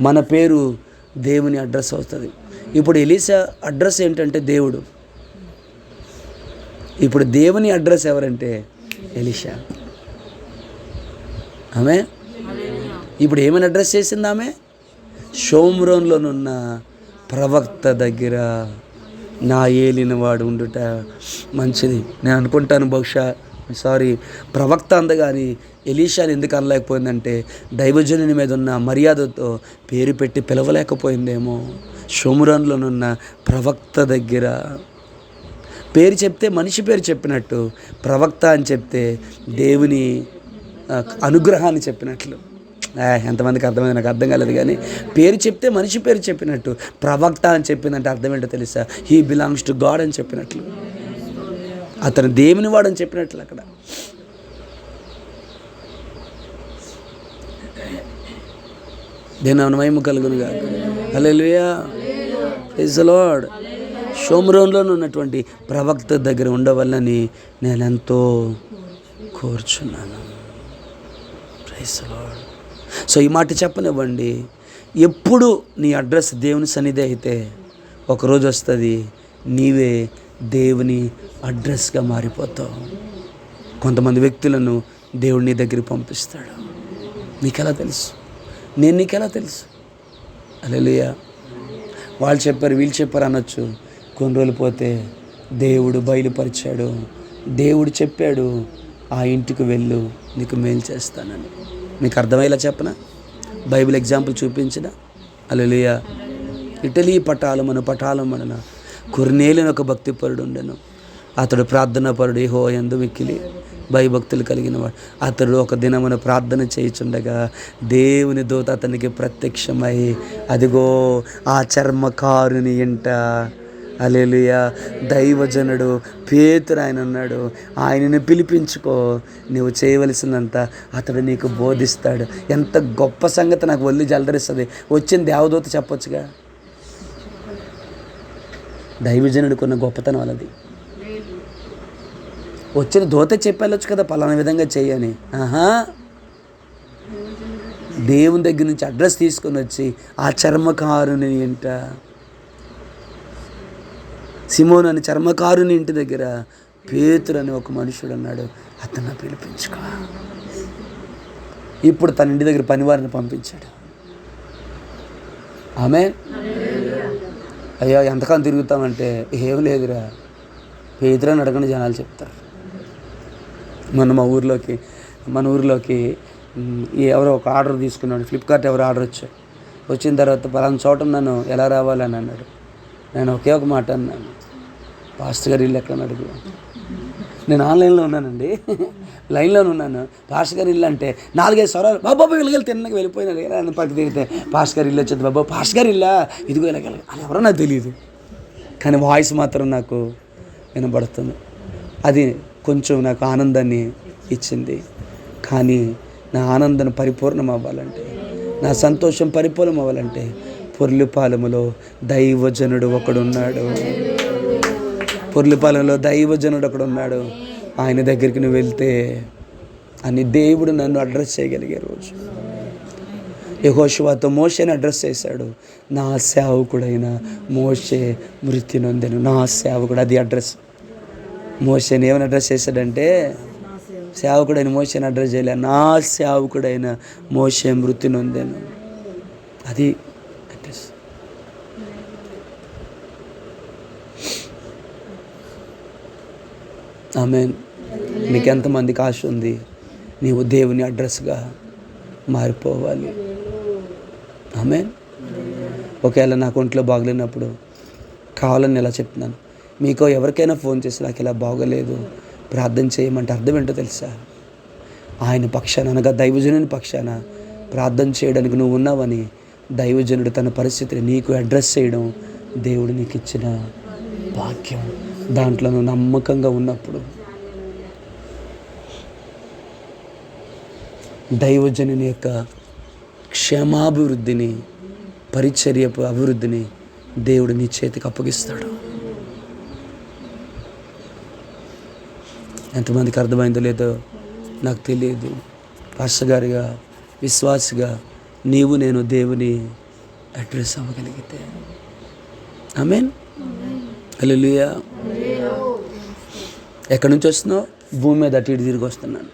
మన పేరు దేవుని అడ్రస్ అవుతుంది. ఇప్పుడు ఎలీషా అడ్రస్ ఏంటంటే దేవుడు. ఇప్పుడు దేవుని అడ్రస్ ఎవరంటే ఎలీషా. ఆమె ఇప్పుడు ఏమైనా అడ్రస్ చేసింది? ఆమె షోమ్రోన్లోనున్న ప్రవక్త దగ్గర నా ఏలిన వాడు ఉండుట మంచిది. నేను అనుకుంటాను బహుశా ప్రవక్త అందగాని ఎలీషాని ఎందుకు అనలేకపోయిందంటే దైవజనుని మీద ఉన్న మర్యాదతో పేరు పెట్టి పిలవలేకపోయిందేమో. షోమ్రోన్లోనున్న ప్రవక్త దగ్గర పేరు చెప్తే మనిషి పేరు చెప్పినట్టు, ప్రవక్త అని చెప్తే దేవుని అనుగ్రహాన్ని చెప్పినట్లు. ఎంతమందికి అర్థమైంది నాకు అర్థం కాలేదు, కానీ పేరు చెప్తే మనిషి పేరు చెప్పినట్టు, ప్రవక్త అని చెప్పిందంటే అర్థం ఏంటో తెలుసా? హీ బిలాంగ్స్ టు గాడ్ అని చెప్పినట్లు, అతను దేవుని వాడు అని చెప్పినట్లు. అక్కడ దేవుని మహిమ కలుగునుగా. హల్లెలూయా, ప్రైజ్ ది లార్డ్. షోమ్రోన్లో ఉన్నటువంటి ప్రవక్త దగ్గర ఉండవల్లని నేను ఎంతో కోరుచున్నాను. Praise the lord. సో ఈ మాట చెప్పనివ్వండి, ఎప్పుడు నీ అడ్రస్ దేవుని సన్నిధి అయితే ఒకరోజు వస్తుంది నీవే దేవుని అడ్రస్గా మారిపోతావు. కొంతమంది వ్యక్తులను దేవుడు నీ దగ్గరికి పంపిస్తాడు. నీకెలా తెలుసు? నేను నీకెలా తెలుసు? హల్లెలూయా. వాళ్ళు చెప్పారు వీళ్ళు చెప్పారు అనొచ్చు. కొన్ని రోజులు పోతే దేవుడు బయలుపరిచాడు, దేవుడు చెప్పాడు, ఆ ఇంటికి వెళ్ళు నీకు మేలు చేస్తానని. మీకు అర్థమయ్యేలా చెప్పనా? బైబిల్ ఎగ్జాంపుల్ చూపించిన. హల్లెలూయా. ఇటలీ పటాలమన కొర్నేలిన ఒక భక్తిపరుడు ఉండెను. అతడు ప్రార్థనా పరుడు, యెహోవా యందు మిక్కిలి భయభక్తులు కలిగిన వాడు. అతడు ఒక దినమున ప్రార్థన చేయుచుండగా దేవుని దూత అతనికి ప్రత్యక్షమై, అదిగో ఆ చర్మకారుని ఇంట, హల్లెలూయా, దైవజనుడు పేతురు ఆయన ఉన్నాడు, ఆయనను పిలిపించుకో, నువ్వు చేయవలసిందంతా అతడు నీకు బోధిస్తాడు. ఎంత గొప్ప సంగతి! నాకు ఒళ్ళు జలదరిస్తుంది. వచ్చిన దేవదూత చెప్పొచ్చుగా. దైవజనుడికున్న గొప్పతనం వాళ్ళది. వచ్చిన దూత చెప్పెళ్ళొచ్చు కదా, పలానా విధంగా చెయ్యని. దేవుని దగ్గర నుంచి అడ్రస్ తీసుకొని వచ్చి ఆ చర్మకారుని ఇంట, సిమోను అని చర్మకారుని ఇంటి దగ్గర పేతురు అని ఒక మనుషుడు అన్నాడు, అతన్ని పిలిపించుకో. ఇప్పుడు తన ఇంటి దగ్గర పనివారిని పంపించాడు. ఆమె అయ్యా ఎంతకాలం తిరుగుతామంటే, ఏం లేదురా పేతురు అని అడగండి జనాలు చెప్తారు. మన ఊరిలోకి ఎవరో ఒక ఆర్డర్ తీసుకున్నాడు. ఫ్లిప్కార్ట్ ఎవరో ఆర్డర్ వచ్చిన తర్వాత పలానా చోట ఉన్నాను, ఎలా రావాలని అన్నాడు. నేను ఒకే ఒక మాట అన్నాను, పాస్టర్ గారు ఇల్లు ఎక్కడ అడుగు. నేను ఆన్లైన్లో ఉన్నానండి, లైన్లోనే ఉన్నాను. పాస్టర్ గారు ఇల్లు అంటే 4-5 స్వరాలు, బాబా వెళ్ళగలి తిన్నకి వెళ్ళిపోయినారు. పక్కకి తిరిగితే పాస్టర్ గారు ఇల్లు వచ్చేది. బాబా పాస్టర్ గారు ఇల్లా, ఇదిగో వెళ్ళగలి అని ఎవరో నాకు తెలియదు, కానీ వాయిస్ మాత్రం నాకు వినబడుతుంది. అది కొంచెం నాకు ఆనందాన్ని ఇచ్చింది. కానీ నా ఆనందం పరిపూర్ణం అవ్వాలంటే, నా సంతోషం పరిపూర్ణం అవ్వాలంటే పొర్లిపాలెములో దైవజనుడు ఒకడున్నాడు. పొర్లిపాలెంలో దైవజనుడు ఒకడున్నాడు. ఆయన దగ్గరికి నువ్వు వెళ్తే అని దేవుడు నన్ను అడ్రస్ చేయగలిగే రోజు. యెహోషువతో మోషేని అడ్రస్ చేశాడు. నా సేవకుడైన మోషే మృతి నొందెను. నా సేవకుడు, అది అడ్రస్. మోషేని ఏమని అడ్రస్ చేశాడంటే, సేవకుడైన మోషేని అడ్రస్ చేయలే, నా సేవకుడైన మోషే మృతి నొందెను. అది అడ్రస్. ఆమేన్. మీకు ఎంతమందికి ఆశ ఉంది నీవు దేవుని అడ్రస్గా మారిపోవాలి? ఆమేన్. ఒకవేళ నాకు ఒంట్లో బాగలేనప్పుడు కావాలని ఇలా చెప్తున్నాను, మీకో ఎవరికైనా ఫోన్ చేసి నాకు ఇలా బాగోలేదు ప్రార్థన చేయమంటే అర్థం ఏంటో తెలుసా? ఆయన పక్షాన, అనగా దైవజనుని పక్షాన ప్రార్థన చేయడానికి నువ్వు ఉన్నావని దైవజనుడు తన పరిస్థితిని నీకు అడ్రస్ చేయడం దేవుడు నీకు ఇచ్చిన భాగ్యం. దాంట్లో నువ్వు నమ్మకంగా ఉన్నప్పుడు దైవజనుని యొక్క క్షేమాభివృద్ధిని, పరిచర్యపు అభివృద్ధిని దేవుడు నీ చేతికి అప్పగిస్తాడు. ఎంతమందికి అర్థమైందో లేదో నాకు తెలియదు. పాస్టర్ గారిగా, విశ్వాసిగా నీవు నేను దేవుని అడ్రస్ అవ్వగలిగితే, ఆమేన్. హల్లెలూయా. ఎక్కడి నుంచి వస్తున్నావు? భూమి మీద అటు ఇటు తిరిగి వస్తున్నాను.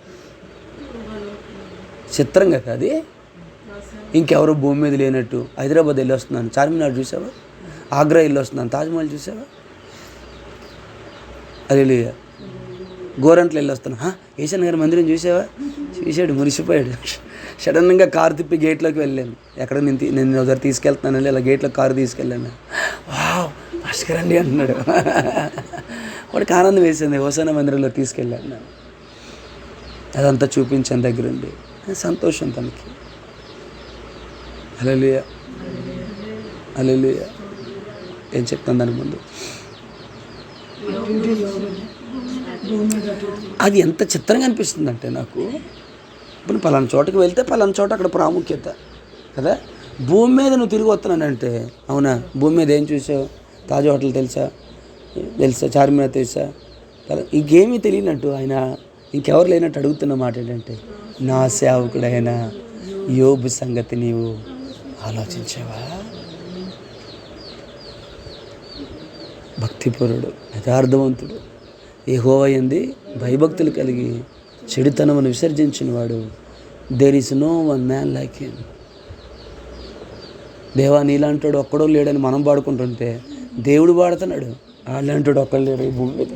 చిత్రంగా కాదు, ఇంకెవరో భూమి మీద లేనట్టు. హైదరాబాద్ వెళ్ళి వస్తున్నాను, చార్మినార్ చూసావా? ఆగ్రా వెళ్ళి వస్తున్నాను, తాజ్మహల్ చూసావా? హల్లెలూయా. గోరంట్లు వెళ్ళి వస్తాను, ఈశాన్ గారి మందిరం చూసావా? చూశాడు, మురిసిపోయాడు. సడన్గా కారు తిప్పి గేట్లోకి వెళ్ళాను. ఎక్కడ నేను ఒకసారి తీసుకెళ్తున్నాను, ఇలా గేట్లోకి కారు తీసుకెళ్ళాను. వావ్ భాస్కర్ అండి అంటున్నాడు. వాడికి ఆనందం వేసింది. హోసానా మందిరంలో తీసుకెళ్ళాను నేను. అదంతా చూపించాను దగ్గరుండి. సంతోషం తనకి. హల్లెలూయా, హల్లెలూయా. ఏం చెప్తాను దాని ముందు? అది ఎంత చిత్రంగా అనిపిస్తుందంటే నాకు, ఇప్పుడు పలానా చోటకి వెళ్తే పలానా చోట అక్కడ ప్రాముఖ్యత కదా. భూమి మీద నువ్వు తిరిగి వస్తున్నానంటే, అవునా, భూమి మీద ఏం చూసావు? తాజ్ హోటల్ తెలుసా? చార్మినార్ తెలుసా? ఇంకేమీ తెలియనట్టు ఆయన ఇంకెవరు లేనట్టు అడుగుతున్న మాట ఏంటంటే, నా సేవకుడైన యోబు సంగతి నీవు ఆలోచించావా? భక్తిపరుడు, యథార్థవంతుడు, యెహోవా యందు భయభక్తులు కలిగి చెడుతనమును విసర్జించిన వాడు. There is no one man like him. దేవా నీలాంటాడు ఒక్కడో లేడని మనం పాడుకుంటుంటే దేవుడు పాడుతున్నాడు, వాళ్ళంటాడు ఒక్కడు లేడు ఈ భూమి మీద.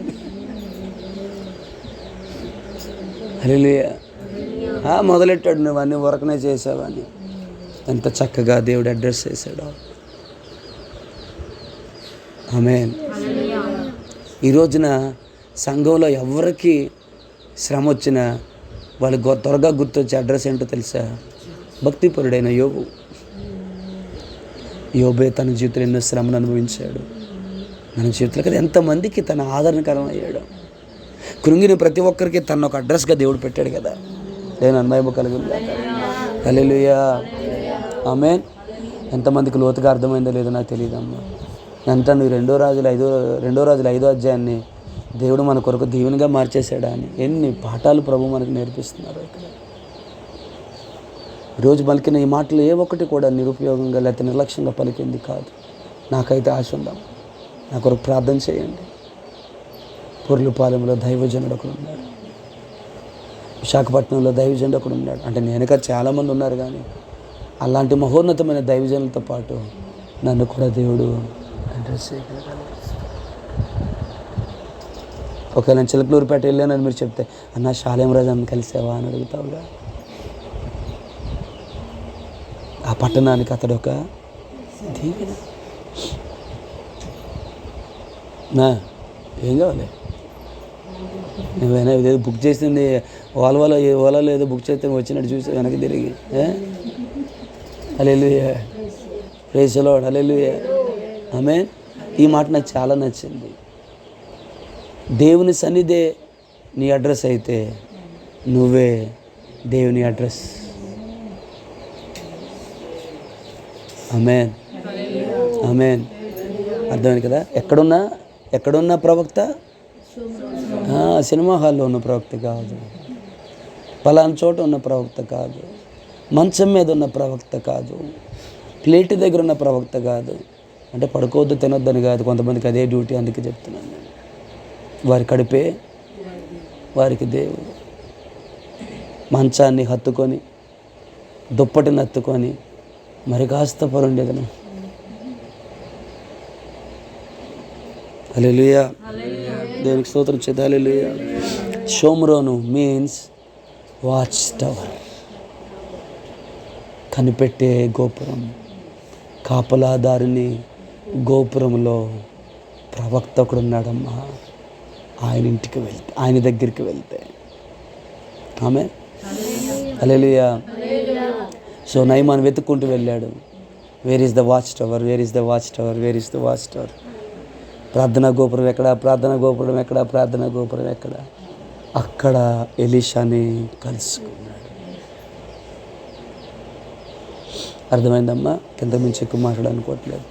హల్లెలూయా. మొదలెట్టాడు, నువ్వు అన్నీ వరకనే చేసావని. ఎంత చక్కగా దేవుడు అడ్రస్ చేశాడు. ఆమేన్. ఈ రోజున సంఘంలో ఎవరికి శ్రమ వచ్చినా వాళ్ళు త్వరగా గుర్తొచ్చే అడ్రస్ ఏంటో తెలుసా? భక్తిపరుడైన యోబు. యోబే తన జీవితంలో ఎన్నో శ్రమను అనుభవించాడు. మన జీవితంలో కదా ఎంతమందికి తన ఆదరణకరం అయ్యాడు. కృంగిన ప్రతి ఒక్కరికి తన ఒక అడ్రస్గా దేవుడు పెట్టాడు కదా. నేను అన్వయము కలిగి హల్లెలూయా, ఆమేన్. ఎంతమందికి లోతుగా అర్థమైందో లేదో నాకు తెలియదమ్మా. అంటాను రెండో రాజుల 5వ అధ్యాయాన్ని దేవుడు మన కొరకు దీవెనగా మార్చేశాడా అని. ఎన్ని పాఠాలు ప్రభు మనకు నేర్పిస్తున్నారు ఇక్కడ. ఈరోజు పలికిన ఈ మాటలు ఏ ఒక్కటి కూడా నిరుపయోగంగా లేకపోతే నిర్లక్ష్యంగా పలికింది కాదు. నాకైతే ఆశ ఉందాం. నా కొరకు ప్రార్థన చేయండి. పొర్లుపాలెంలో దైవజనుడు ఒకడు ఉన్నాడు, విశాఖపట్నంలో దైవజనుడు ఒకడు ఉన్నాడు. అంటే నేను కదా చాలామంది ఉన్నారు, కానీ అలాంటి మహోన్నతమైన దైవజనులతో పాటు నన్ను కూడా దేవుడు అడ్రస్ చేయగలగాలి. ఒకవేళ నేను చిలకలూరుపేట వెళ్ళానని మీరు చెప్తే, అన్న షాలేం రాజాన్ని కలిసావా అని అడుగుతావుగా. ఆ పట్టణానికి అతడు ఒక దీవెన. నా ఏం కావాలి? నువ్వైనా ఏదో బుక్ చేసింది ఓలాలో ఏదో బుక్ చేస్తే వచ్చినట్టు చూసి వెనక్కి తిరిగి హల్లెలూయా, ప్రైజ్ ది లార్డ్, హల్లెలూయా, ఆమేన్. ఈ మాట నాకు చాలా నచ్చింది. దేవుని సన్నిధే నీ అడ్రస్ అయితే నువ్వే దేవుని అడ్రస్. ఆమేన్, ఆమేన్. అర్థమైంది కదా. ఎక్కడున్న ప్రవక్త సినిమా హాల్లో ఉన్న ప్రవక్త కాదు, పలానా చోట ఉన్న ప్రవక్త కాదు, మంచం మీద ఉన్న ప్రవక్త కాదు, ప్లేట్ దగ్గర ఉన్న ప్రవక్త కాదు. అంటే పడుకోవద్దు తినొద్దని కాదు, కొంతమందికి అదే డ్యూటీ. అందుకే చెప్తున్నాను నేను. వారి కడిపే వారికి దేవుడు. మంచాన్ని హత్తుకొని దుప్పటిని హత్తుకొని మరి కాస్త పరుండేదను. హల్లెలూయా, దేవునికి స్తోత్రం చేద్దాం. హల్లెలూయా. షోమ్రోను మీన్స్ వాచ్ టవర్, కనిపెట్టే గోపురం. కాపలాదారిని గోపురంలో ప్రవక్త ఒకడు ఉన్నాడమ్మా. ఆయన ఇంటికి వెళ్తే, ఆయన దగ్గరికి వెళ్తే ఆమేన్, హల్లెలూయా. సో నయమాన్ వెతుక్కుంటూ వెళ్ళాడు. Where is the watch tower, where is the watch tower, where is the watch tower. ప్రార్థనా గోపురం ఎక్కడ, ప్రార్థనా గోపురం ఎక్కడ, ప్రార్థనా గోపురం ఎక్కడ? అక్కడ ఎలీషాని కలుసుకున్నాడు. అర్థమైందమ్మా? కింద మించి ఎక్కువ మాట్లాడాలనుకోవట్లేదు.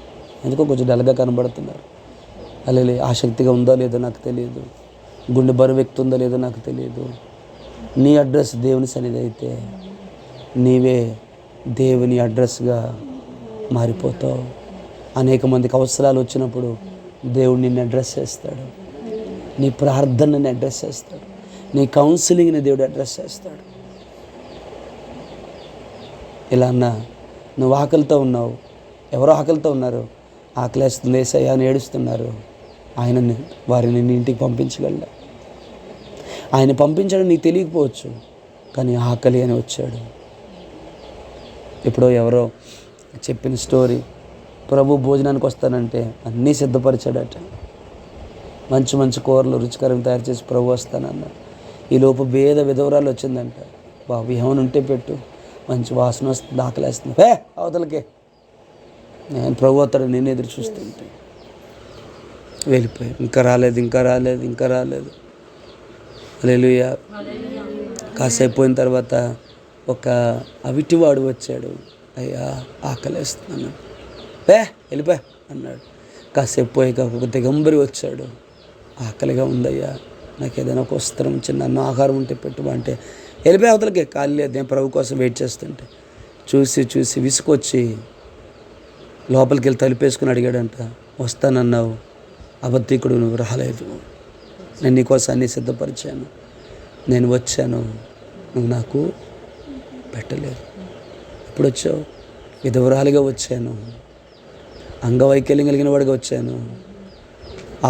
ఎందుకో కొంచెం డల్గా కనబడుతున్నారు. అల్లే ఆసక్తిగా ఉందో లేదో నాకు తెలియదు, గుండె బరువు ఎక్కుతుందో లేదో నాకు తెలియదు. నీ అడ్రస్ దేవుని సన్నిధి అయితే నీవే దేవుని అడ్రస్గా మారిపోతావు. అనేక మందికి అవసరాలు వచ్చినప్పుడు దేవుడు నిన్ను అడ్రస్ చేస్తాడు. నీ ప్రార్థనని అడ్రస్ చేస్తాడు. నీ కౌన్సిలింగ్ని దేవుడు అడ్రస్ చేస్తాడు. ఇలా అన్నా, నువ్వు ఆకలితో ఉన్నావు, ఎవరో ఆకలితో ఉన్నారు, ఆకలేస్తుంది యేసయ్యా అని ఏడుస్తున్నారు. ఆయన వారిని నీ ఇంటికి పంపించగలడా? ఆయన పంపించడం నీకు తెలియకపోవచ్చు, కానీ ఆకలి అని వచ్చాడు. ఎప్పుడో ఎవరో చెప్పిన స్టోరీ, ప్రభు భోజనానికి వస్తానంటే అన్నీ సిద్ధపరిచాడట. మంచి మంచి కూరలు రుచికరం తయారు చేసి ప్రభు వస్తానన్నాడు. ఈలోపు భేద విధవరాలు వచ్చిందంట. బాబు ఏమైనా ఉంటే పెట్టు, మంచి వాసన వస్తుంది, ఆకలేస్తుంది, అవతలకే. నేను ప్రభు వస్తాడు, నేను ఎదురు చూస్తుంటే వెళ్ళిపోయాను. ఇంకా రాలేదు. హల్లెలూయా. కాసేపు పోయిన తర్వాత ఒక అవిటివాడు వచ్చాడు. అయ్యా ఆకలేస్తున్నాను, వెళ్ళిపోయా అన్నాడు. కాసేపు పోయాక ఒక దిగంబరి వచ్చాడు. ఆకలిగా ఉందయ్యా, నాకు ఏదైనా ఒక వస్త్రం చిన్న ఆహారం ఉంటే పెట్టు అంటే, వెళ్ళిపోయి అవతలకే, ఖాళీ లేదు. నేను ప్రభు కోసం వెయిట్ చేస్తుంటే చూసి విసుకొచ్చి లోపలికి వెళ్ళి తలుపేసుకుని అడిగాడంట, వస్తానన్నావు, అబద్ధికుడు, నువ్వు రాలేదు, నేను నీకోసం అన్నీ సిద్ధపరిచాను, నేను వచ్చాను, నువ్వు నాకు పెట్టలేదు. ఎప్పుడు వచ్చావు? విధవరాలిగా వచ్చాను, అంగవైకల్యం కలిగిన వాడిగా వచ్చాను,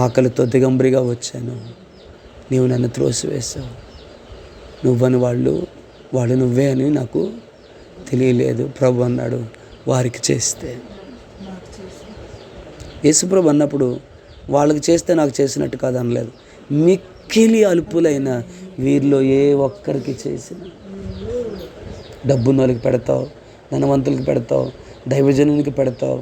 ఆకలితో దిగంబరిగా వచ్చాను, నీవు నన్ను త్రోసివేశావు. నువ్వని వాళ్ళు నువ్వే అని నాకు తెలియలేదు. ప్రభు అన్నాడు, వారికి చేస్తే. యేసుప్రభు అన్నప్పుడు వాళ్ళకి చేస్తే నాకు చేసినట్టు కాదు అనలేదు. మిక్కిలి అల్పులైన వీరిలో ఏ ఒక్కరికి చేసిన. డబ్బున్న వాళ్ళకి పెడతావు, ధనవంతులకి పెడతావు, దైవజనునికి పెడతావు,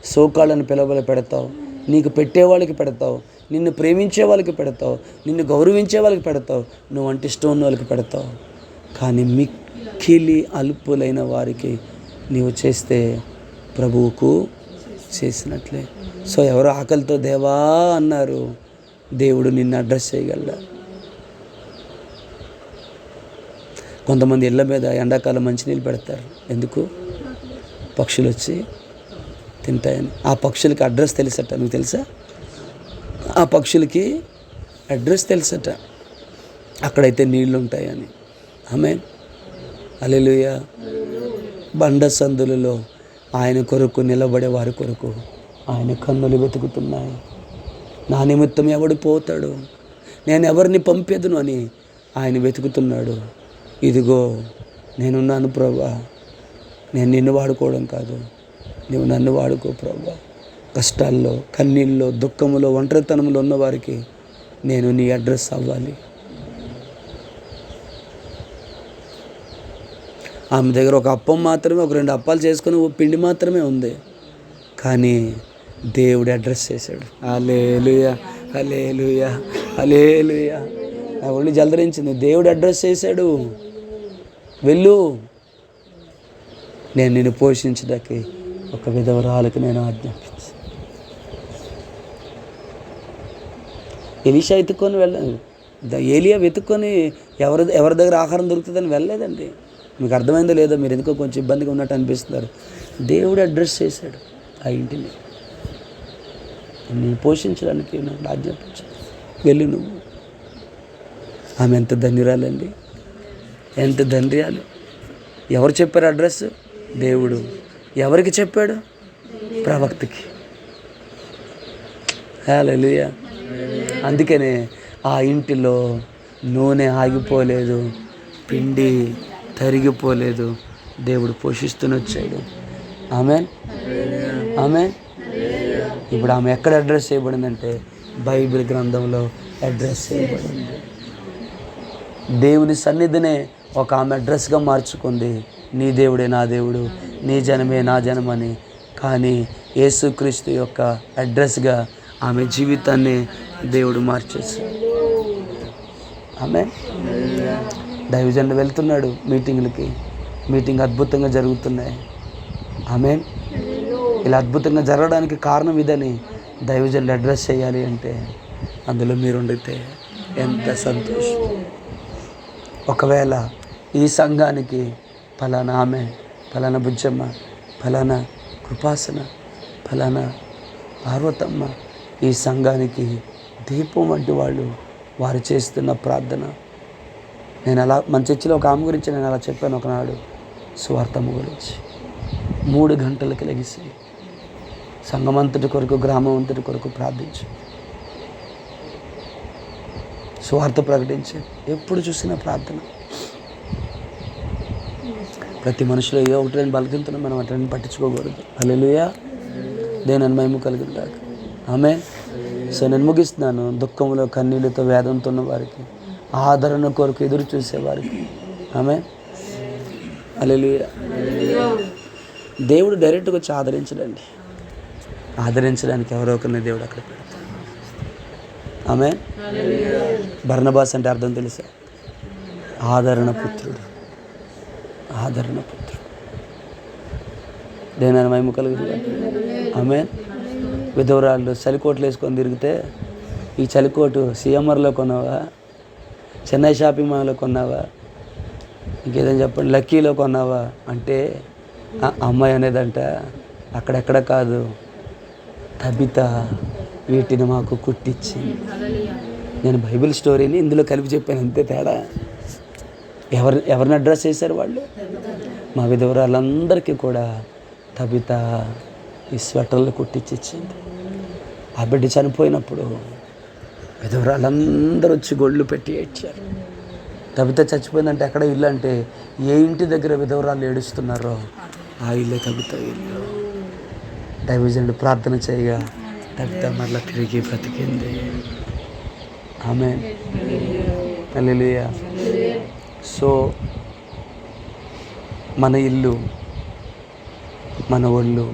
సోకాళ్ళని పిలవలు పెడతావు, నీకు పెట్టేవాళ్ళకి పెడతావు, నిన్ను ప్రేమించే వాళ్ళకి పెడతావు, నిన్ను గౌరవించే వాళ్ళకి పెడతావు, నువ్వు అంటే ఇష్టం ఉన్న వాళ్ళకి పెడతావు. కానీ మిక్కిలి అల్పులైన వారికి నీవు చేస్తే ప్రభువుకు చేసినట్లే. సో ఎవరు ఆకలితో దేవా అన్నారు, దేవుడు నిన్ను అడ్రస్ చేయగలడా? కొంతమంది ఇళ్ళ మీద ఎండాకాలం మంచినీళ్ళు పెడతారు. ఎందుకు? పక్షులు వచ్చి తింటాయని. ఆ పక్షులకి అడ్రస్ తెలుసట. మీకు తెలుసా? ఆ పక్షులకి అడ్రస్ తెలుసట, అక్కడైతే నీళ్ళు ఉంటాయని. ఆమేన్, హల్లెలూయా. బండ సందులలో ఆయన కొరకు నిలబడే వారి కొరకు ఆయన కన్నులు వెతుకుతున్నాయి. నా నిమిత్తం ఎవడు పోతాడు, నేను ఎవరిని పంపేదును అని ఆయన వెతుకుతున్నాడు. ఇదిగో నేనున్నాను ప్రభువా, నేను నిన్ను వాడుకోవడం కాదు, నువ్వు నన్ను వాడుకో ప్రభువా. కష్టాల్లో, కన్నీళ్ళలో, దుఃఖంలో, ఒంటరితనంలో ఉన్నవారికి నేను నీ అడ్రస్ అవ్వాలి. ఆమె దగ్గర ఒక అప్పం మాత్రమే, ఒక 2 అప్పాలు చేసుకుని పిండి మాత్రమే ఉంది, కానీ దేవుడు అడ్రస్ చేశాడు. హల్లెలూయా, హల్లెలూయా, హల్లెలూయా. నా ఒళ్ళు జలదరించింది. దేవుడు అడ్రస్ చేశాడు. వెళ్ళు, నేను నిన్ను పోషించడానికి ఒక విధవరాలకు నేను ఆజ్ఞాపించాను. ఎలీషా వెతుక్కొని వెళ్ళాను, ఏలియా వెతుక్కొని ఎవరి దగ్గర ఆహారం దొరుకుతుందని వెళ్ళలేదండి. మీకు అర్థమైందో లేదో, మీరు ఎందుకో కొంచెం ఇబ్బందిగా ఉన్నట్టు అనిపిస్తున్నారు. దేవుడు అడ్రస్ చేశాడు ఆ ఇంటిని. నేను పోషించడానికి నాకు ఆజ్ఞాపించాను, వెళ్ళి నువ్వు. ఆమె ఎంత ధన్యురాలండి, ఎంత ధన్యాలు. ఎవరు చెప్పారు అడ్రస్? దేవుడు. ఎవరికి చెప్పాడు? ప్రవక్తకి. హల్లెలూయా. అందుకనే ఆ ఇంటిలో నూనె ఆగిపోలేదు, పిండి తరిగిపోలేదు, దేవుడు పోషిస్తూనే వచ్చాడు. ఆమేన్, ఆమేన్. ఇప్పుడు ఆమె ఎక్కడ అడ్రస్ చేయబడిందంటే బైబిల్ గ్రంథంలో అడ్రస్ చేయబడింది. దేవుని సన్నిధినే ఒక ఆమె అడ్రస్గా మార్చుకుంది. నీ దేవుడే నా దేవుడు, నీ జనమే నా జనమని. కానీ యేసుక్రీస్తు యొక్క అడ్రస్గా ఆమె జీవితాన్ని దేవుడు మార్చేశాడు. ఆమె దైవజనుడు వెళ్తున్నాడు మీటింగులకి, మీటింగ్ అద్భుతంగా జరుగుతున్నాయి. ఆమేన్. ఇలా అద్భుతంగా జరగడానికి కారణం ఇదని దైవజనులు అడ్రస్ చేయాలి అంటే అందులో మీరు ఉండితే ఎంత సంతోషం. ఒకవేళ ఈ సంఘానికి ఫలానా ఆమె, ఫలానా బుజ్జమ్మ, ఫలానా కృపాసన, ఫలానా పార్వతమ్మ ఈ సంఘానికి దీపం వంటి వాళ్ళు, వారు చేస్తున్న ప్రార్థన. నేను అలా మన చర్చిలో ఒక ఆమె గురించి నేను అలా చెప్పాను ఒకనాడు, సువార్తమ్మ గురించి. 3 గంటలకి లెగిసి సంఘం అంతటి కొరకు, గ్రామం అంతటి కొరకు ప్రార్థించి సువార్త ప్రకటించి, ఎప్పుడు చూసిన ప్రార్థన. ప్రతి మనుషులో ఏ ఒకటి రెండు బలకింతున్నాం, మనం అట్లని పట్టించుకోకూడదు. హల్లెలూయా, దేని మహిమ కలుగుతాక. ఆమేన్. సో నేను ముగిస్తున్నాను. దుఃఖంలో కన్నీళ్ళతో వేదంతో ఉన్న వారికి, ఆదరణ కొరకు ఎదురు చూసేవారికి. ఆమేన్. హల్లెలూయా. దేవుడు డైరెక్ట్గా వచ్చి ఆదరించడండి. ఆదరించడానికి ఎవరో ఒకరిని దేవుడు అక్కడ పెడతాడు. ఆమేన్. బర్నబాస్ అంటే అర్థం తెలుసా? ఆదరణ పుత్రుడు. ఆదరణ పుత్రుడు. దేని మహిమ కలుగుతుంది. ఆమేన్. విధవరాళ్ళు చలికోట్లు వేసుకొని తిరిగితే, ఈ చలికోటు సిఎంఆర్లో కొన్నావా, చెన్నై షాపింగ్ మాల్లో కొన్నావా, ఇంకేదని చెప్పండి, లక్కీలో కొన్నావా అంటే అమ్మాయి అనేదంట, అక్కడెక్కడ కాదు, తబిత వీటిని మాకు కుట్టించింది. నేను బైబిల్ స్టోరీని ఇందులో కలిపి చెప్పాను, అంతే తేడా. ఎవరిని అడ్రస్ చేశారు వాళ్ళు? మా విధవరాళ్ళందరికీ కూడా తబిత ఈ స్వెటర్లు కుట్టించింది. ఆ బిడ్డ చనిపోయినప్పుడు విధవరాళ్ళందరూ వచ్చి గొళ్ళు పెట్టి ఏడ్చారు. తబిత చచ్చిపోయిందంటే ఎక్కడ ఇల్లు అంటే, ఏ ఇంటి దగ్గర విధవరాళ్ళు ఏడుస్తున్నారో ఆ ఇల్లే తబిత ఇల్లు. దైవజనుడు ప్రార్థన చేయగా తబిత మరలా తిరిగి బ్రతికింది. ఆమేన్. హల్లెలూయా. సో మన ఇల్లు, మన ఒళ్ళు,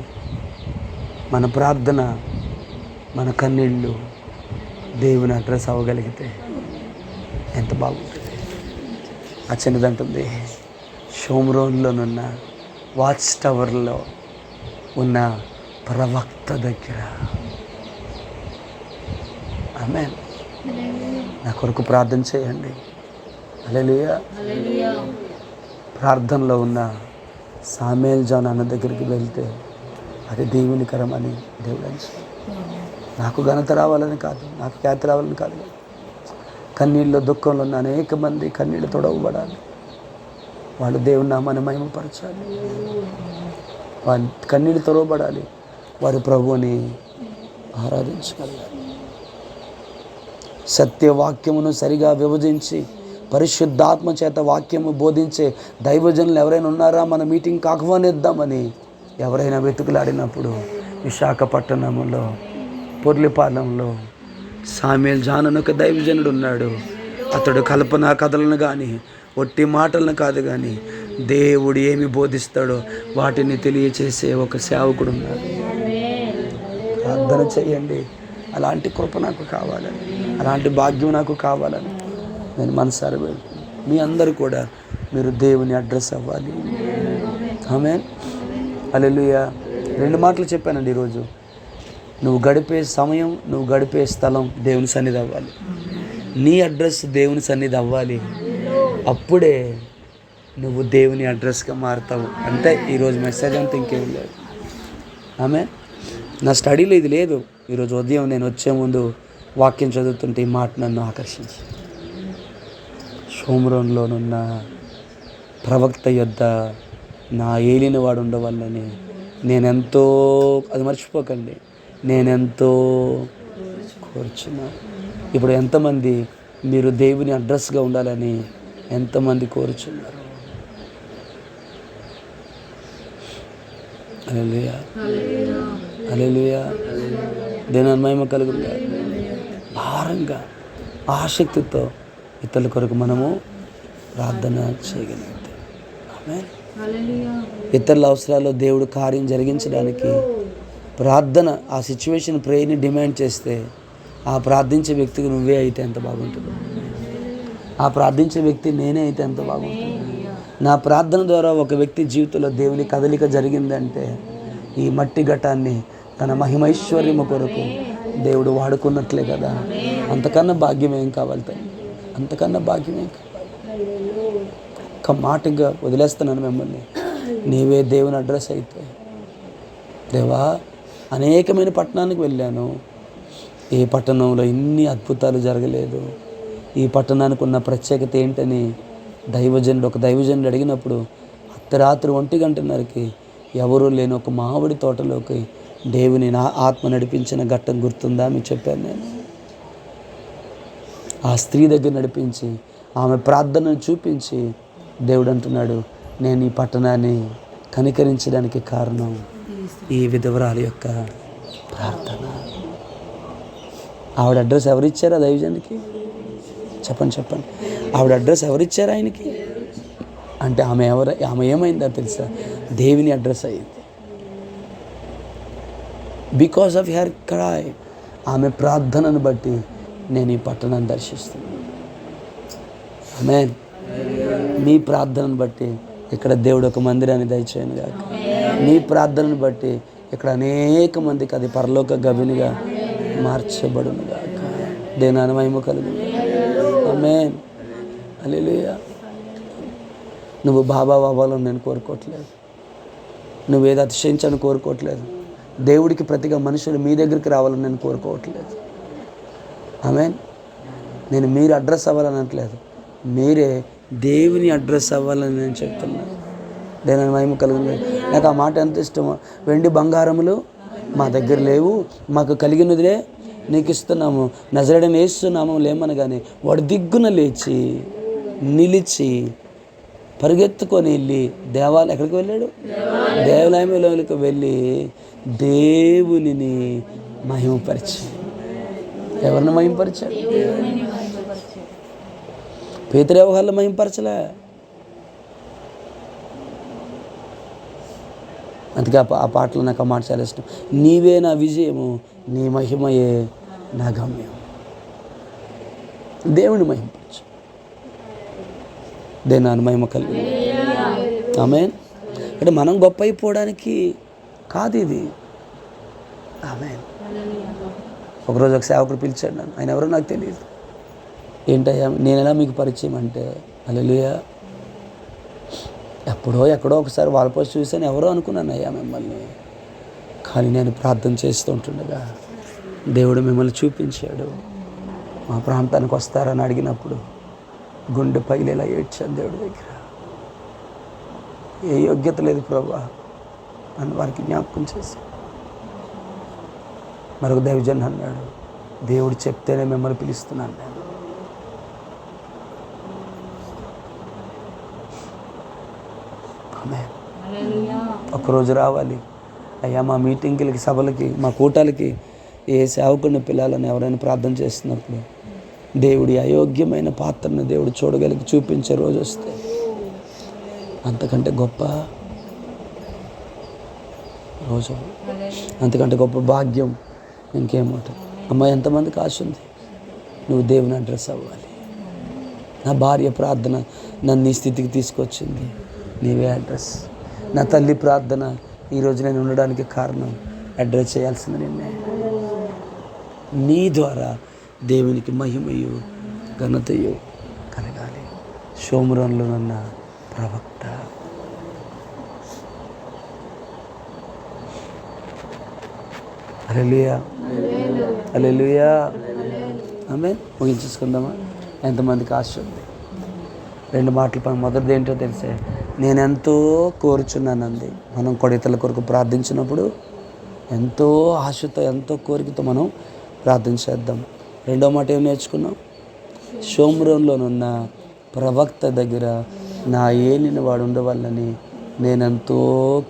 మన ప్రార్థన, మన కన్నీళ్ళు దేవుని అడ్రస్ అవ్వగలిగితే ఎంత బాగుంటుంది. ఆ చిన్నదంటుంది, షోమ్రోన్లోనున్న వాచ్ టవర్లో ఉన్న ప్రవక్త దగ్గర. ఆమేన్. నా కొరకు ప్రార్థన చేయండి. హల్లెలూయా. ప్రార్థనలో ఉన్న సామేల్ జాన్ అన్న దగ్గరికి వెళ్తే అది దేవునికరం అని దేవుడు అంటాడు. నాకు ఘనత రావాలని కాదు, నాకు ఖ్యాతి రావాలని కాదు, కన్నీళ్ళలో దుఃఖంలో ఉన్న అనేక మంది కన్నీళ్ళు తొడవబడాలి. వాళ్ళు దేవుని నామాన్ని మహిమపరచాలి. వాళ్ళ కన్నీళ్ళు తొడవబడాలి. వారి ప్రభువుని ఆరాధించగలగాలి. సత్యవాక్యమును సరిగా విభజించి పరిశుద్ధాత్మ చేత వాక్యము బోధించే దైవజనులు ఎవరైనా ఉన్నారా, మన మీటింగ్కి ఆహ్వానిద్దామని ఎవరైనా వెతుకులాడినప్పుడు విశాఖపట్నంలో పొర్లిపాలెంలో సామేల్ జాన్ అని ఒక దైవజనుడు ఉన్నాడు. అతడు కల్పనా కథలను కానీ ఒట్టి మాటలను కాదు కానీ దేవుడు ఏమి బోధిస్తాడో వాటిని తెలియచేసే ఒక సేవకుడు ఉన్నాడు. ప్రార్థన చేయండి, అలాంటి కృప నాకు కావాలని, అలాంటి భాగ్యం నాకు కావాలని నేను మనసారా వెళ్తున్నాను. మీ అందరూ కూడా మీరు దేవుని అడ్రస్ అవ్వాలి. ఆమేన్. హల్లెలూయా. 2 మాటలు చెప్పానండి ఈరోజు. నువ్వు గడిపే సమయం, నువ్వు గడిపే స్థలం దేవుని సన్నిధి అవ్వాలి. నీ అడ్రస్ దేవుని సన్నిధి అవ్వాలి. అప్పుడే నువ్వు దేవుని అడ్రస్గా మారుతావు. అంటే ఈరోజు మెసేజ్ అంతా ఇంకేం లేదు. ఆమేన్. నా స్టడీలో ఇది లేదు. ఈరోజు ఉదయం నేను వచ్చే ముందు వాక్యం చదువుతుంటే ఈ మాట నన్ను ఆకర్షించి, షోమ్రోన్లోనున్న ప్రవక్త యొద్ద నా ఏలిన వాడు ఉండవాలని నేనెంతో, అది మర్చిపోకండి, నేనెంతో కోరుచున్నా. ఇప్పుడు ఎంతమంది మీరు దేవుని అడ్రస్గా ఉండాలని ఎంతమంది కోరుచున్నారు? హల్లెలూయా. హల్లెలూయా. దేని మహిమ కలుగుగా భారంగా ఆసక్తితో ఇతరుల కొరకు మనము ప్రార్థన చేయగలిగితే, ఆమేన్. ఇతరుల అవసరాల్లో దేవుడు కార్యం జరిగించడానికి ప్రార్థన, ఆ సిచ్యువేషన్ ప్రేయర్ని డిమాండ్ చేస్తే ఆ ప్రార్థించే వ్యక్తికి నువ్వే అయితే ఎంత బాగుంటుందో, ఆ ప్రార్థించే వ్యక్తి నేనే అయితే ఎంత బాగుంటుంది. నా ప్రార్థన ద్వారా ఒక వ్యక్తి జీవితంలో దేవుని కదలిక జరిగిందంటే ఈ మట్టి ఘటాన్ని తన మహిమైశ్వర్యము కొరకు దేవుడు వాడుకున్నట్లే కదా. అంతకన్నా భాగ్యం ఏం కావాలి తండ్రి, అంతకన్నా భాగ్యం ఏం కావాలి. ఒక్క మాటగా వదిలేస్తున్నాను మిమ్మల్ని. నీవే దేవుని అడ్రస్ అయితే, దేవా అనేకమైన పట్టణానికి వెళ్ళాను, ఈ పట్టణంలో ఇన్ని అద్భుతాలు జరగలేదు, ఈ పట్టణానికి ఉన్న ప్రత్యేకత ఏంటని ఒక దైవజనుడు అడిగినప్పుడు అర్ధరాత్రి 1:00 ఎవరూ లేని ఒక మామిడి తోటలోకి దేవుని నా ఆత్మ నడిపించిన ఘట్టం గుర్తుందా మీకు చెప్పాను నేను. ఆ స్త్రీ దగ్గర నడిపించి ఆమె ప్రార్థనను చూపించి దేవుడు అంటున్నాడు, నేను ఈ పట్టణాన్ని కనికరించడానికి కారణం ఈ విధవరాలి యొక్క ప్రార్థన. ఆవిడ అడ్రస్ ఎవరిచ్చారు ఆ దైవజనుడికి? చెప్పండి. ఆవిడ అడ్రస్ ఎవరిచ్చారు ఆయనకి? అంటే ఆమె ఏమైందో తెలుసా? దేవుని అడ్రస్ అయింది. బికాస్ ఆఫ్ హర్ క్రై, ఆమె ప్రార్థనను బట్టి నేను ఈ పట్టణాన్ని దర్శిస్తున్నాను. ఆమేన్. మీ ప్రార్థనను బట్టి ఇక్కడ దేవుడు ఒక మందిరాన్ని దయచేయను గాక. మీ ప్రార్థనను బట్టి ఇక్కడ అనేక మందికి అది పరలోక గవినిగా మార్చబడును గాక. దేని మహిమ కలుగును. ఆమేన్. హల్లెలూయా. నువ్వు బాబా అవ్వాలని నేను కోరుకోవట్లేదు, నువ్వేదో అతిశయించాలని కోరుకోవట్లేదు, దేవుడికి ప్రతిగా మనుషులు మీ దగ్గరికి రావాలని నేను కోరుకోవట్లేదు. ఆమేన్. నేను మీరు అడ్రస్ అవ్వాలని అనట్లేదు, మీరే దేవుని అడ్రస్ అవ్వాలని నేను చెప్తున్నాను. దేని మహిమ కలుగుతుంది. నాకు ఆ మాట ఎంత ఇష్టమో. వెండి బంగారములు మా దగ్గర లేవు, మాకు కలిగినదిలే నీకు ఇస్తున్నాము, నజరేయుడైన యేసు నామములో లేమనగానే వాడు దిగ్గున లేచి నిలిచి పరిగెత్తుకొని వెళ్ళి ఎక్కడికి వెళ్ళాడు? దేవాలయంలోకి వెళ్ళి దేవునిని మహిమపరిచి. ఎవరిని మహిమపరిచాడు? పేతురు వ్యవహారాలు మహిమపరచలే. అందుకే ఆ పాటలో నాకు ఆ మాట చాలా ఇష్టం. నీవే నా విజయము, నీ మహిమయే నా గమ్యం. దేవుని మహిమపరచు. దేని మహిమ కలిగి. ఆమేన్. అంటే మనం గొప్ప అయిపోవడానికి కాదు ఇది. ఆమేన్. ఒకరోజు ఒక సేవకుడు పిలిచాడు నన్ను. ఆయన ఎవరో నాకు తెలియదు. ఏంటయ్యా నేను ఎలా మీకు పరిచయం అంటే, హల్లెలూయా, ఎక్కడో ఒకసారి వాళ్ళ పోస్ట్ చూసాను, ఎవరో అనుకున్నాను అయ్యా మిమ్మల్ని. కానీ నేను ప్రార్థన చేస్తూ ఉంటుండగా దేవుడు మిమ్మల్ని చూపించాడు. మా ప్రాంతానికి వస్తారని అడిగినప్పుడు గుండె పగిలేలా ఏడ్చాను దేవుడి దగ్గర. ఏ యోగ్యత లేదు ప్రభువా అని వారికి జ్ఞాపకం చేసి. మరొక దైవజన్ అన్నాడు, దేవుడు చెప్తేనే మిమ్మల్ని పిలుస్తున్నాను నేను. ఒకరోజు రావాలి అయ్యా మా మీటింగ్లకి, సభలకి, మా కూటాలకి ఏ సేవకుడిని పిల్లాలని ఎవరైనా ప్రార్థన చేస్తున్నప్పుడు దేవుడి అయోగ్యమైన పాత్రను దేవుడు చూపించే రోజు వస్తే అంతకంటే గొప్ప రోజు, అంతకంటే గొప్ప భాగ్యం ఇంకేముంటుంది. అమ్మాయి ఎంతమందికి ఆశ ఉంది నువ్వు దేవుని అడ్రస్ అవ్వాలి. నా భార్య ప్రార్థన నన్ను ఈ స్థితికి తీసుకొచ్చింది, నీవే అడ్రస్. నా తల్లి ప్రార్థన ఈరోజు నేను ఉండడానికి కారణం, అడ్రస్ చేయాల్సింది నిన్నే. నీ ద్వారా దేవునికి మహిమయు ఘనతయు కలగాలి. షోమ్రోన్లో ఉన్న ప్రవక్త. హల్లెలూయా, హల్లెలూయా. ఆమేన్. ముగించేసుకుందామా? ఎంతమందికి ఆశ ఉంది? 2 మాటలు. మొదటిది ఏంటో తెలిసే, నేనెంతో కోరుచున్నానండి. మనం కొడితల కొరకు ప్రార్థించినప్పుడు ఎంతో ఆశతో, ఎంతో కోరికతో మనం ప్రార్థన చేద్దాం. 2వ మాట ఏం నేర్చుకున్నాం? షోమ్రోన్లోనున్న ప్రవక్త దగ్గర నా ఏలిన వాడు ఉండవాలని నేనెంతో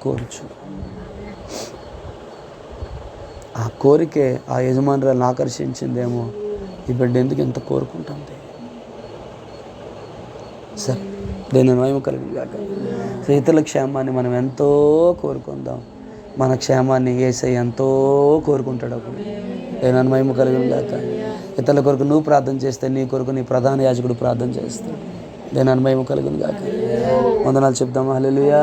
కోరుచున్నాను. ఆ కోరికే ఆ యజమానురాలను ఆకర్షించిందేమో. ఈ బిడ్డ ఎందుకు ఎంత కోరుకుంటుంది? సరే, దేని మహిమ కలిగింది కాక. ఇతరుల క్షేమాన్ని మనం ఎంతో కోరుకుందాం. మన క్షేమాన్ని యేసయ్య ఎంతో కోరుకుంటాడు. అప్పుడు దేని మహిమ కలిగింది కాక. ఇతరుల కొరకు నువ్వు ప్రార్థన చేస్తే నీ కొరకు నీ ప్రధాన యాజకుడు ప్రార్థన చేస్తాడు. దేని మహిమ కలిగింది కాక. వందనాలు చెప్దామా? Hallelujah,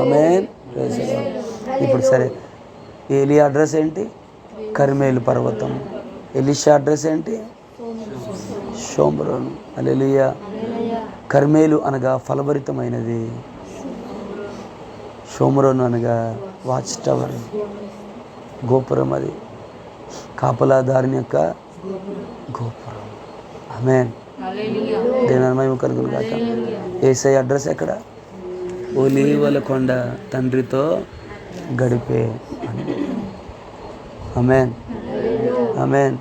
amen. Praise the Lord. ఇప్పుడు సరే, ఏలియా అడ్రస్ ఏంటి? కర్మేలు పర్వతం. ఎలీషా అడ్రస్ ఏంటి? షోమ్రోను. హల్లెలూయా. కర్మేలు అనగా ఫలభరితమైనది, షోమ్రోను అనగా వాచ్ టవర్, గోపురం. అది కాపలాదారుని యొక్క గోపురం. ఆమేన్. దేవుని మహిమ కలుగును గాక. యేసయ్య అడ్రస్ ఎక్కడ? ఒలీవల కొండ, తండ్రితో గడిపే అని. ఆమేన్, ఆమేన్.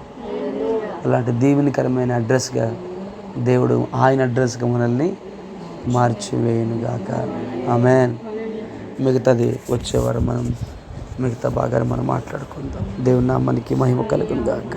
అలాంటి దీవెనకరమైన అడ్రస్గా దేవుడు ఆయన అడ్రస్గా మనల్ని మార్చివేయునుగాక. ఆమేన్. మిగతాది వచ్చేవారు మనం మిగతా భాగాన్ని మనం మాట్లాడుకుందాం. దేవుని నామానికి మహిమ కలుగును గాక.